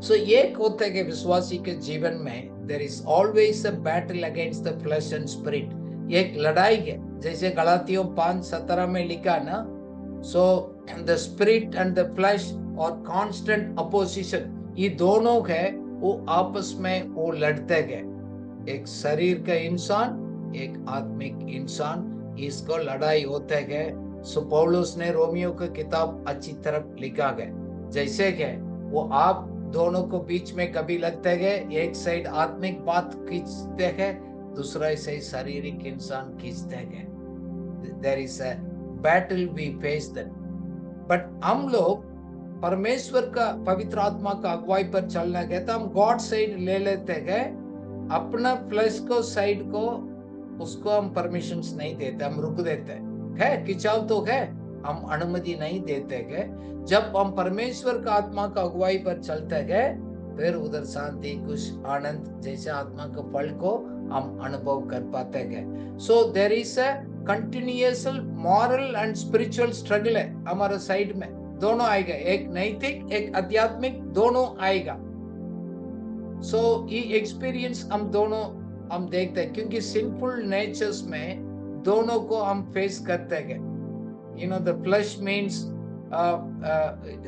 सो एक होता है कि विश्वासी के जीवन में there is always a battle against the flesh and spirit. एक लड़ाई है, जैसे गलातियों 5:17 में लिखा ना, so the spirit and the flesh और कांस्टेंट अपोजिशन, ये दोनों है वो आपस में वो लड़ते गए। एक शरीर का इंसान, एक आत्मिक इंसान, इसको लड़ाई होते गए। सो पौलुस ने रोमियो की किताब अच्छी तरह लिखा गया, जैसे कि वो आप दोनों को बीच में कभी लगते गए, एक साइड आत्मिक बात खींचते हैं, दूसरा से शारीरिक इंसान खींचते गए। There is a battle we face that. But हम लोग परमेश्वर का, पवित्र आत्मा का अगुवाई पर चलना गए तो हम गॉड साइड ले लेते गए, अपना फ्लैश को साइड को उसको हम परमिशंस नहीं देते, हम रुक देते है, खिंचाव तो है, हम अनुमति नहीं देते गए। जब हम परमेश्वर का आत्मा का अगुवाई पर चलते गए, फिर उधर शांति, खुश, आनंद जैसे आत्मा के फल को हम अनुभव कर पाते गए। So there is a continuous moral and spiritual struggle है हमारे साइड में, दोनों आएगा, एक नैतिक एक आध्यात्मिक, दोनों आएगा। सो ये एक्सपीरियंस हम दोनों हम देखते हैं, क्योंकि सिंफुल नेचर्स में दोनों को हम फेस करते हैं। You know the flesh means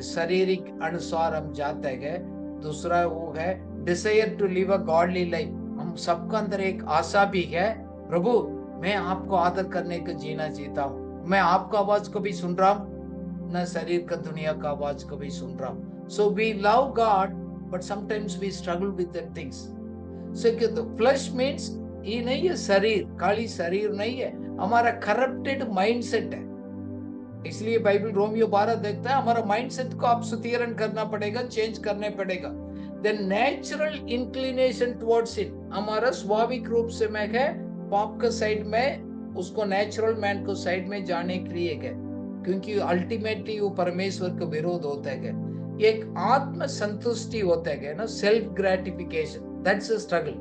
शारीरिक अनुसार हम जाते हैं, दूसरा वो है desire to live a godly life. हम सबका अंदर एक आशा भी है, प्रभु मैं आपको आदर करने को जीना चाहता हूँ, मैं आपका आवाज को भी सुन रहा हूँ, न शरीर का दुनिया का आवाज को भी सुन रहा हूँ। So we love God but sometimes we struggle with that things. So flesh means ये नहीं है शरीर, खाली शरीर नहीं है, हमारा करप्टेड माइंडसेट है। इसलिए बाइबल रोमियो 12 देखता है, हमारा माइंडसेट को आप सुदृढ़ करना पड़ेगा, चेंज करने पड़ेगा। The natural inclination towards it, हमारा स्वाभाविक रूप से में है पाप का साइड में उसको नेचुरल मैन को साइड में जाने के लिए गए, क्योंकि अल्टीमेटली वो परमेश्वर का विरोध होता है। एक आत्म संतुष्टि होता है ना, self gratification, that's a struggle.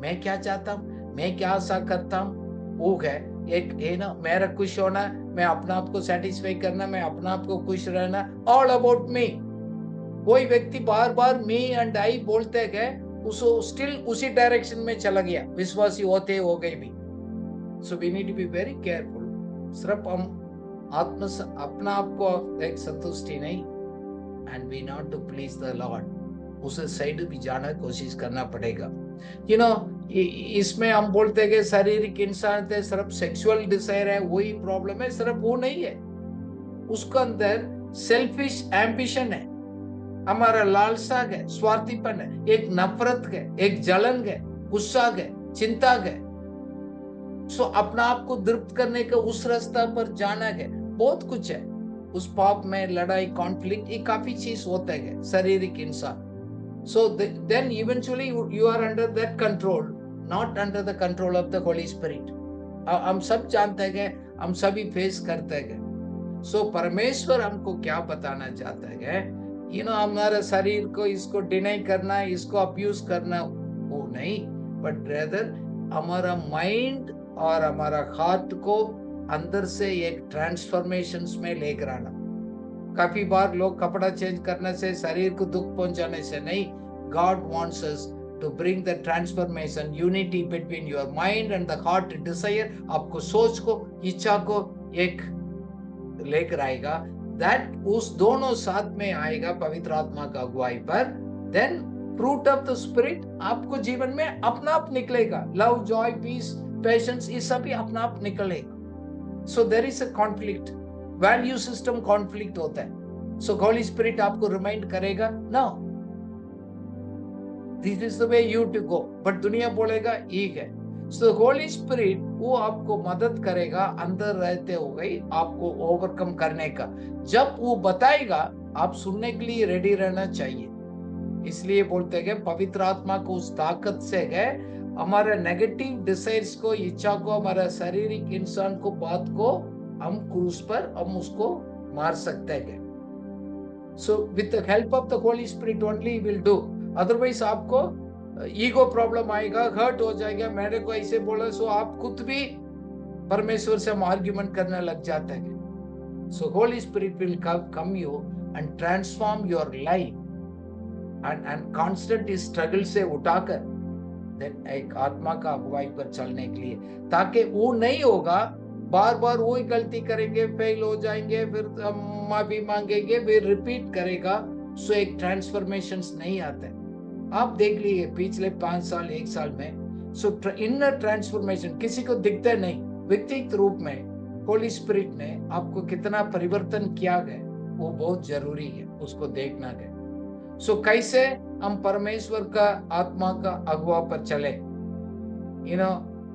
मैं क्या चाहता हूँ, मैं क्या आशा करता हूँ, वो है एक है ना, मेरा खुश होना, मैं अपना आप को सेटिस्फाई करना, मैं अपना आप को खुश रहना, ऑल अबाउट मी। कोई व्यक्ति बार बार मी एंड आई बोलते गए, उसको स्टिल उसी डायरेक्शन में चला गया, विश्वासी होते हो गए भी। So we need to be very careful. सिर्फ हम अपना आप को एक संतुष्टि नहीं, and we not to please the Lord, उस साइड भी जाना कोशिश करना पड़ेगा। यू नो, इसमें हम बोलते हैं कि शारीरिक इंसान थे, सिर्फ सेक्सुअल डिजायर है, वही प्रॉब्लम है, सिर्फ वो नहीं है, उसका अंदर सेल्फिश एम्बिशन है, हमारा लालसा है, स्वार्थीपन है, एक नफरत है, एक जलन है, गुस्सा है, चिंता है। सो अपना आप को तृप्त करने का उस रास्ता पर जाना है, बहुत कुछ है उस पाप में, लड़ाई, कॉन्फ्लिक्ट, ये काफी चीज होता है शारीरिक इंसान। So then eventually you are under that control, not under the control of the Holy Spirit. हम सब जानते हैं, हम सभी फेस करते हैं। सो परमेश्वर हमको क्या बताना चाहता है, हमारे शरीर को इसको डिनाई करना, इसको अब्यूज करना, वो नहीं, बट रेदर हमारा माइंड और हमारा हार्ट को अंदर से एक ट्रांसफॉर्मेशन में लेकर आना। काफी बार लोग कपड़ा चेंज करने से, शरीर को दुख पहुंचाने से नहीं, God wants us to bring the transformation, unity between your mind and the heart desire, आपको सोच को, इच्छा को एक लेकर आएगा, that उस दोनों साथ में आएगा पवित्र आत्मा का अगुवाई पर। then fruit of the spirit आपको जीवन में अपना आप निकलेगा, love, joy, peace, patience, ये सभी अपना आप निकलेगा। so there is a conflict, value system conflict होता है। सो होली स्पिरिट आपको रिमाइंड करेगा, no this is the way you to go, but दुनिया बोलेगा ठीक है। सो होली स्पिरिट वो आपको मदद करेगा अंदर रहते हुए आपको ओवरकम करने का। जब वो बताएगा, आप सुनने के लिए रेडी रहना चाहिए। इसलिए बोलते हैं पवित्र आत्मा को उस ताकत से है, हमारे नेगेटिव डिजायर्स को, इच्छा को, हमारा शारीरिक इंसान को, बात को हम क्रूस पर हम उसको मार सकते हैं। So with the help of the Holi spirit only will do, otherwise आपको ईगो प्रॉब्लम आएगा, हर्ट हो जाएगा, मेरे को ऐसे बोला, सो आप खुद भी परमेश्वर से हम आर्ग्यूमेंट करने लग जाते हैं। So Holi Spirit will come you and transform your life and constant इस स्ट्रगल से उठाकर देन एक आत्मा का अगुवाई पर चलने के लिए, ताकि वो नहीं होगा बार बार वही गलती करेंगे, फेल हो जाएंगे, फिर माफी मांगेंगे, फिर रिपीट करेगा। सो एक ट्रांसफॉर्मेशन नहीं आता है। आप देख लीजिए पिछले 5 साल 1 साल में, सो इनर ट्रांसफॉर्मेशन किसी को दिखता नहीं, व्यक्तिगत रूप में होली स्पिरिट ने आपको कितना परिवर्तन किया है, वो बहुत जरूरी है, उसको देखना है। सो कैसे हम परमेश्वर का आत्मा का अगुवा पर चले,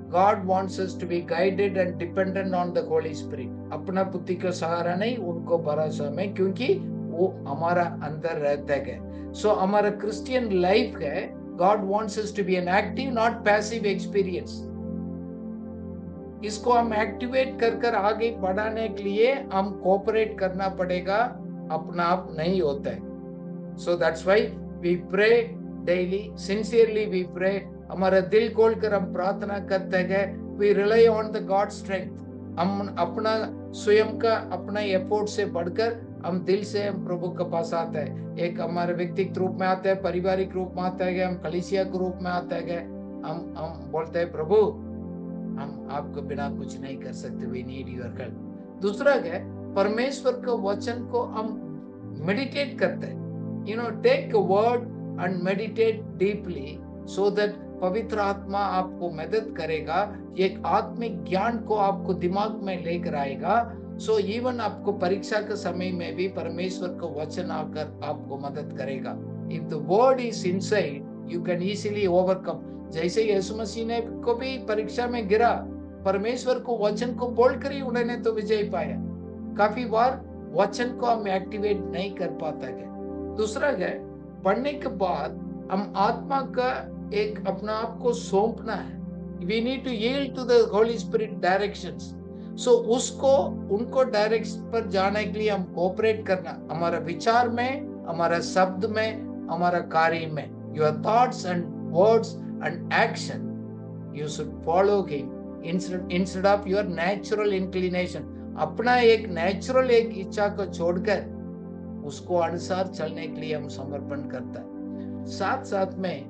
God wants us to be guided and dependent on the Holy Spirit. अपना बुद्धि का सहारा नहीं, उनको भरोसा में, क्योंकि वो हमारा अंदर रहता है। सो हमारा क्रिश्चियन लाइफ है, God wants us to be an active, not passive experience. इसको हम एक्टिवेट कर आगे बढ़ाने के लिए हम कोऑपरेट करना पड़ेगा, अपना आप नहीं होता है। So that's why we pray daily, sincerely we pray, हमारा दिल खोलकर हम प्रार्थना करते हैं। We rely on the God strength, हम अपना स्वयं का अपना एफर्ट से बढ़कर हम दिल से हम प्रभु के पास आते हैं। एक हमारे व्यक्तिगत रूप में आते हैं, पारिवारिक रूप में आते हैं, हम कलीसिया के रूप में आते हैं। हम बोलते हैं प्रभु हम आपके बिना कुछ नहीं कर सकते, वी नीड योर हेल्प। दूसरा है परमेश्वर के वचन को हम मेडिटेट करते हैं, take a word and meditate deeply, so that पवित्र आत्मा आपको मदद करेगा, एक आत्मिक ज्ञान को आपको दिमाग में लेकर आएगा। सो इवन आपको परीक्षा के समय में भी परमेश्वर का वचन आकर आपको मदद करेगा। If the word is inside you can easily overcome. जैसे यीशु मसीह ने को भी परीक्षा में गिरा, परमेश्वर को वचन को बोलकर ही उन्होंने तो विजय पाया। काफी बार वचन को हम एक्टिवेट नहीं कर पाता है। दूसरा है पढ़ने के बाद हम आत्मा का एक अपना आप को सौंपना है, We need to yield to the Holy Spirit directions. So उसको उनको डायरेक्ट पर जाने के लिए हम कोऑपरेट करना, हमारा विचार में, हमारा शब्द में, हमारा कार्य में, your thoughts and words and action, you should follow him instead of your natural inclination. अपना एक नेचुरल एक इच्छा को छोड़कर उसको अनुसार चलने के लिए हम समर्पण करता है। साथ साथ में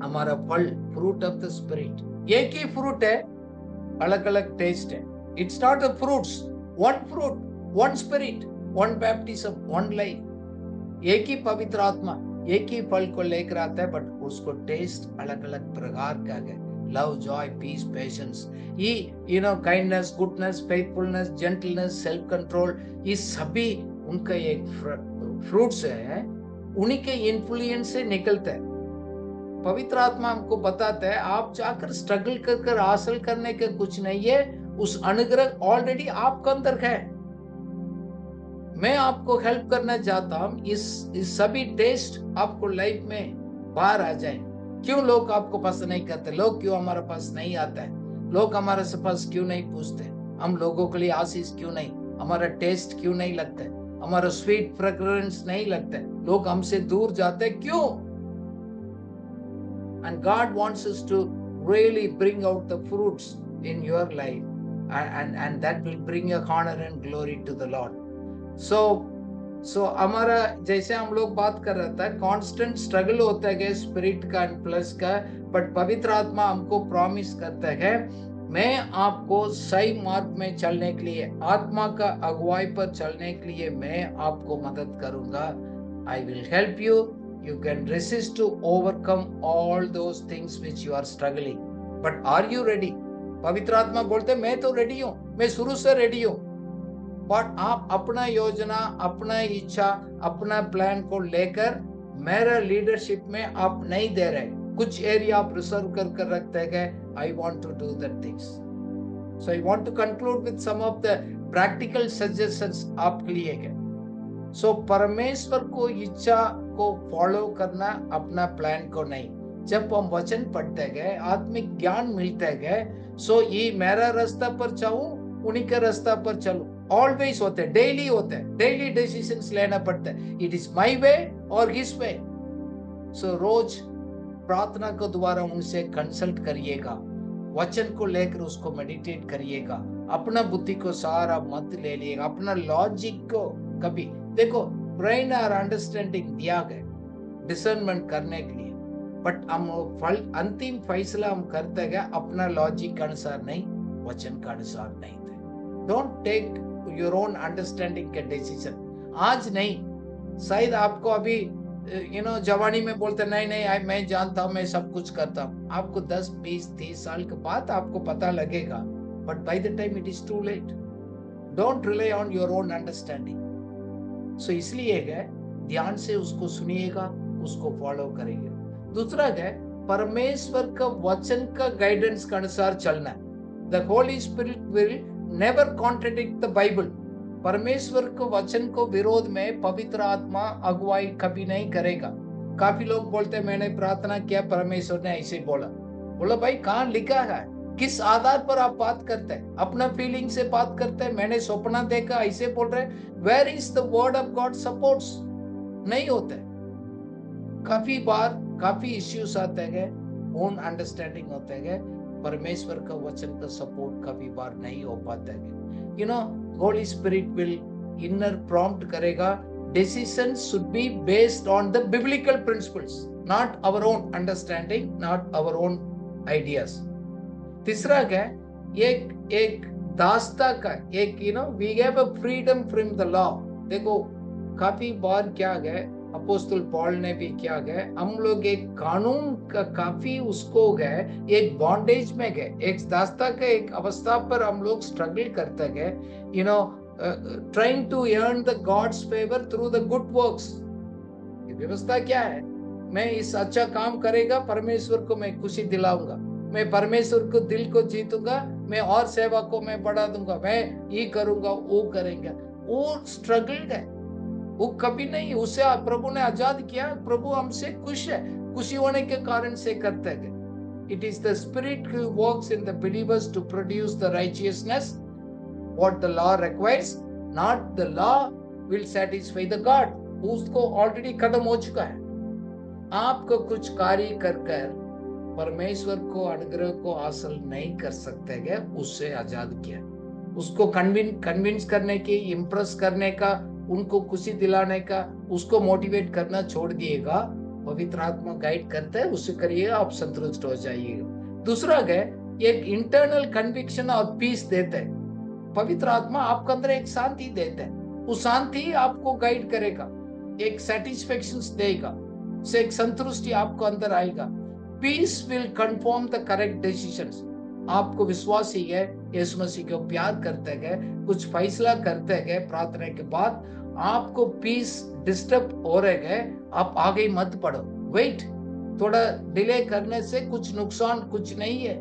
हमारा फल, फ्रूट ऑफ द स्पिरिट, एक ही फ्रूट है, अलग अलग टेस्ट है। It's not a fruits, one fruit, one spirit, one baptism, one life. एक ही पवित्र आत्मा एक ही फल को लेकर आता है, बट उसको टेस्ट अलग अलग प्रकार का है। लव, जॉय, पीस, पेशेंस, ये kindness, goodness, faithfulness, gentleness, self control, ये सभी उनका एक फ्रूट्स है, उन्हीं के इन्फ्लुएंस से निकलता है। पवित्र आत्मा हमको बताता है आप जाकर स्ट्रगल कर हासिल करने के कुछ नहीं है, उस अनुग्रह ऑलरेडी आपके अंदर है। मैं आपको हेल्प करना चाहता हूं, इस सभी टेस्ट आपको लाइफ में बाहर आ जाए। क्यों लोग आपको पसंद नहीं करते? लोग क्यों हमारे पास नहीं आता है? लोग हमारे से पास क्यों नहीं पूछते? हम लोगों के लिए आशीष क्यों नहीं? हमारा टेस्ट क्यों नहीं लगता है? हमारा स्वीट फ्रेग्रेंस नहीं लगता है? लोग हमसे दूर जाते हैं, क्यों? And God wants us to really bring out the fruits in your life, and that will bring your honor and glory to the Lord. So हमारा जैसे हम लोग बात कर रहा था, कांस्टेंट स्ट्रगल होता है स्पिरिट का एंड प्लस का, बट पवित्र आत्मा हमको प्रॉमिस करता है मैं आपको सही मार्ग में चलने के लिए, आत्मा का अगुवाई पर चलने के लिए मैं आपको मदद करूंगा। I will help you. You can resist to overcome all those things which you are struggling. But are you ready? पवित्र आत्मा बोलते मैं तो रेडी हूं, मैं शुरू से रेडी हूं, बट आप अपना योजना, अपना इच्छा, अपना प्लान को लेकर मेरा लीडरशिप में आप नहीं दे रहे। कुछ एरिया आप रिजर्व कर रखते हैं। I want to do that things. So I want to conclude with some of the practical suggestions आपके लिए है। So परमेश्वर को इच्छा को फॉलो करना, अपना प्लान को नहीं। जब हम वचन पढ़ते गए, आत्मिक ज्ञान मिलते गए, सो ये मेरा रास्ता पर जाऊं, उन्हीं के रास्ता पर चलूं, ऑलवेज होते हैं, डेली होते हैं, डेली डिसीजंस लेना पड़ता है। इट इज माय वे और हिज वे। सो रोज प्रार्थना को द्वारा उनसे कंसल्ट करिएगा, वचन को लेकर उसको मेडिटेट करिएगा, अपना बुद्धि को सारा मत ले लिएगा, अपना लॉजिक को कभी देखो, ब्रेन और अंडरस्टैंडिंग दिया गया डिसर्नमेंट करने के लिए, बट हम अंतिम फैसला हम करते गए अपना लॉजिक के अनुसार नहीं, वचन के अनुसार नहीं थे। Don't take your own understanding के डिसीजन। आज नहीं, शायद आपको अभी जवानी में बोलते नहीं मैं जानता हूं, मैं सब कुछ करता हूं। आपको 10, 20, 30 साल के बाद आपको पता लगेगा, but by the time it is too late. Don't rely on your own understanding. So इसलिए है ध्यान से उसको सुनिएगा, उसको फॉलो करेंगे। दूसरा है परमेश्वर का वचन का गाइडेंस के अनुसार चलना। The Holi Spirit will never contradict the Bible. परमेश्वर के वचन को विरोध में पवित्र आत्मा अगुवाई कभी नहीं करेगा। काफी लोग बोलते मैंने प्रार्थना किया, परमेश्वर ने ऐसे बोला भाई कहाँ लिखा है? किस आधार पर आप बात करते हैं? अपना फीलिंग से बात करते हैं, मैंने सपना देखा ऐसे बोल रहे। Where is the word of God supports? नहीं होता। काफी बार काफी इश्यूज आते हैं, ओन अंडरस्टैंडिंग होते हैं, परमेश्वर का वचन का सपोर्ट कभी बार नहीं हो पाता है। Holy Spirit will inner prompt करेगा। Decisions should be based on the biblical principles, not our own understanding, not our own ideas. तीसरा क्या है? एक दास्ता का एक we have a freedom from the law. देखो काफी बार क्या गए, अपोस्तल पॉल ने भी क्या गए, हम लोग एक कानून का काफी उसको गए, एक बॉन्डेज में गए, एक दास्ता का एक अवस्था पर हम लोग स्ट्रगल करते गए, trying to earn the God's favor through the good works. ये व्यवस्था क्या है? मैं इस अच्छा काम करेगा, परमेश्वर को मैं खुशी दिलाऊंगा, मैं परमेश्वर को दिल को जीतूंगा, मैं और सेवा को मैं बढ़ा दूंगा, मैं ये करूंगा, वो करेंगे। वो स्ट्रगल है, वो कभी नहीं, उसे प्रभु ने आजाद किया, प्रभु हमसे खुश है, खुशी होने के कारण से करते हैं। It is the Spirit who works in the believers to produce the righteousness what the law requires. Not the law will satisfy the God. उसको ऑलरेडी खत्म हो चुका है. आपको कुछ कार्य कर कर परमेश्वर को अनुग्रह को हासिल नहीं कर सकते हैं, उससे आजाद किया. उसको कन्विंस करने की, इम्प्रेस करने का, उनको खुशी दिलाने का, उसको मोटिवेट करना छोड़ दिएगा. पवित्र आत्मा गाइड करता है, उससे करिए, आप संतुष्ट हो जाइएगा. दूसरा है एक इंटरनल कन्विक्शन और पीस देते हैं. पवित्र आत्मा आपके अंदर एक शांति देता है. उस शांति आपको गाइड करेगा, एक सेटिस्फेक्शन देगा, से एक संतुष्टि आपको अंदर आएगा. Peace will confirm the correct decisions. आपको विश्वास ही है, यीशु मसीह को प्यार करते गए, कुछ फैसला करते गए, प्रार्थना के बाद आपको पीस डिस्टर्ब हो रहे गए, आप आगे मत बढ़ो, वेट. थोड़ा डिले करने से कुछ नुकसान कुछ नहीं है,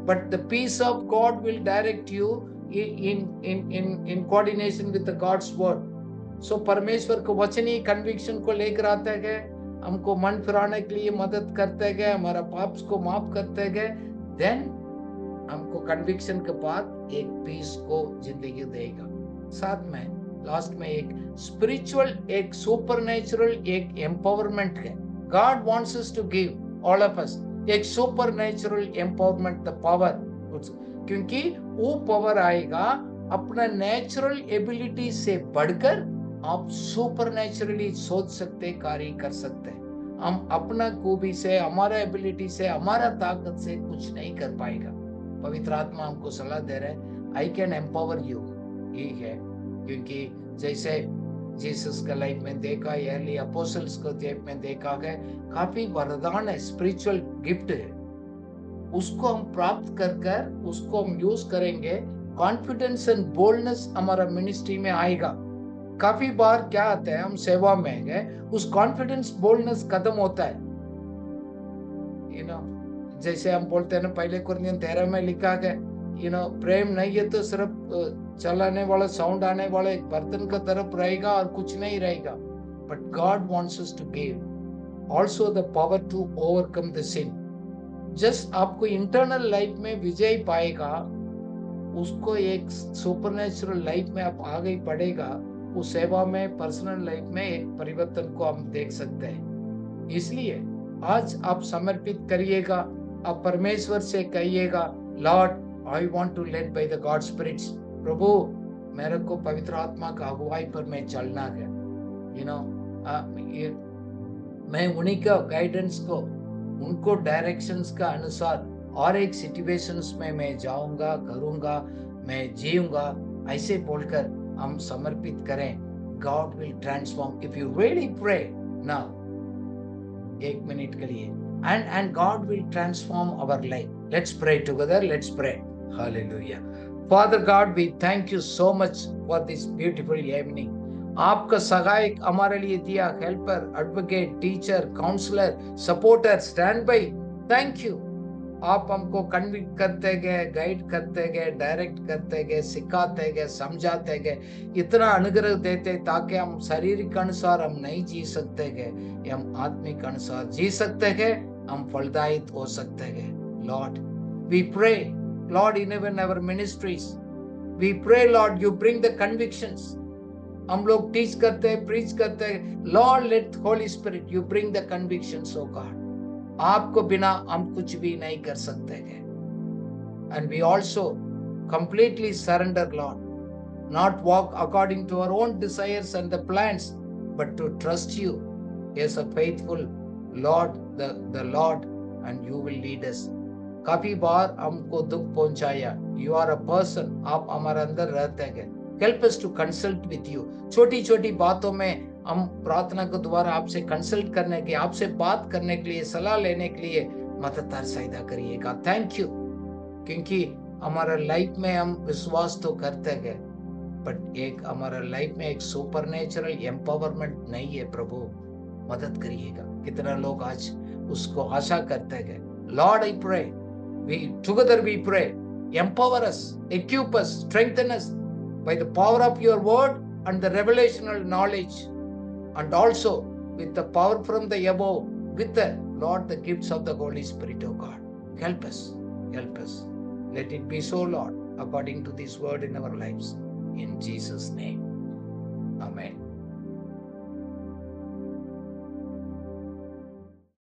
but the peace of God will direct you in coordination with the God's word. So परमेश्वर को वचनी कन्विक्शन को लेकर आते गए, हमको मन फिराने के लिए मदद करते गए, हमारा पाप को माफ करते गए. देन हमको कन्विक्शन के बाद एक पीस को जिंदगी देगा. साथ में लास्ट में एक स्पिरिचुअल, एक सुपरनेचुरल, एक एम्पावरमेंट है. God wants us to give all of us एक सुपरनेचुरल एम्पावरमेंट, द पावर. क्योंकि वो पावर आएगा अपना नेचुरल एबिलिटी से बढ़कर आप सुपर नेचुरली सोच सकते, कार्य कर सकते. हम अपना खूबी से, हमारा एबिलिटी से, हमारा ताकत से कुछ नहीं कर पाएगा. पवित्र आत्मा हमको सलाह दे रहे हैं, आई कैन एम्पावर यू. ये है क्योंकि जैसे जीसस का लाइफ में देखा, अर्ली अपोस्टल्स को लाइफ में देखा है, काफी वरदान है, स्पिरिचुअल गिफ्ट है. उसको हम प्राप्त कर उसको हम यूज करेंगे. कॉन्फिडेंस एंड बोल्डनेस हमारा मिनिस्ट्री में आएगा. काफी बार क्या आता है, हम सेवा में है, उस कॉन्फिडेंस बोल्डनेस खत्म होता है. जैसे हम बोलते हैं ना, पहले कुरिन्थियों 13 में लिखा है, प्रेम नहीं है तो सिर्फ चलाने वाला, साउंड आने वाला एक बर्तन का तरफ रहेगा और कुछ नहीं रहेगा. But God wants us to give also the power to overcome the sin. Just आपको इंटरनल लाइफ में विजय पाएगा, उसको एक सुपरनेचुरल लाइफ में आप आगे बढ़ेगा. उस सेवा में, पर्सनल लाइफ में एक परिवर्तन को हम देख सकते हैं. इसलिए आज आप समर्पित करिएगा, आप परमेश्वर से कहिएगा, Lord I want to led by the God spirits. प्रभु मेरे को पवित्र आत्मा का अगुवाई पर मैं चलना है. मैं उन्हीं का गाइडेंस को, उनको डायरेक्शंस का अनुसार और एक सिचुएशंस में मैं जाऊंगा, करूंगा, मैं जीऊंगा, ऐसे बोलकर हम समर्पित करें. God will transform if you really pray now, 1 minute के लिए, and God will transform our life. Let's pray together. Let's pray. Hallelujah. Father God, we thank you so much for this beautiful evening. आपका सहायक हमारे लिए दिया, helper, advocate, teacher, counsellor, supporter, stand by. Thank you. आप हमको कन्विक्ट करते गए, गाइड करते गए, डायरेक्ट करते गए, सिखाते गए, समझाते गए, इतना अनुग्रह देते ताकि हम शारीरिक अनुसार हम नहीं जी सकते गए, हम आत्मिक अनुसार जी सकते गए, हम फलदायित हो सकते गए. Lord we pray, Lord in even our ministries we pray, Lord you bring the convictions. हम लोग टीच करते हैं, प्रीच करते हैं, Lord let holy spirit you bring the convictions. O God, आपको बिना हम कुछ भी नहीं कर सकते हैं. And we also completely surrender, Lord, not walk according to our own desires and the plans, but to trust you as a faithful Lord, the Lord, and you will lead us. काफी बार हमको दुख पहुंचाया, यू आर अ पर्सन, आप हमारे अंदर रहते हैं. Help us to consult with you. छोटी छोटी बातों में हम प्रार्थना के द्वारा आपसे कंसल्ट करने के, आपसे बात करने के लिए, सलाह लेने के लिए मदद सहायता करिएगा. थैंक यू, क्योंकि हमारा लाइफ में हम विश्वास तो करते हैं, बट एक हमारा लाइफ में एक सुपरनेचुरल एम्पावरमेंट नहीं है. प्रभु मदद करिएगा. कितना लोग आज उसको आशा करते हैं. Lord I pray, we together we pray, empower us, equip us, strengthen us by the power of your word and the revelational knowledge, and also with the power from the above, with the Lord, the gifts of the Holy Spirit, O God. Help us. Help us. Let it be so, Lord, according to this word in our lives. In Jesus' name. Amen.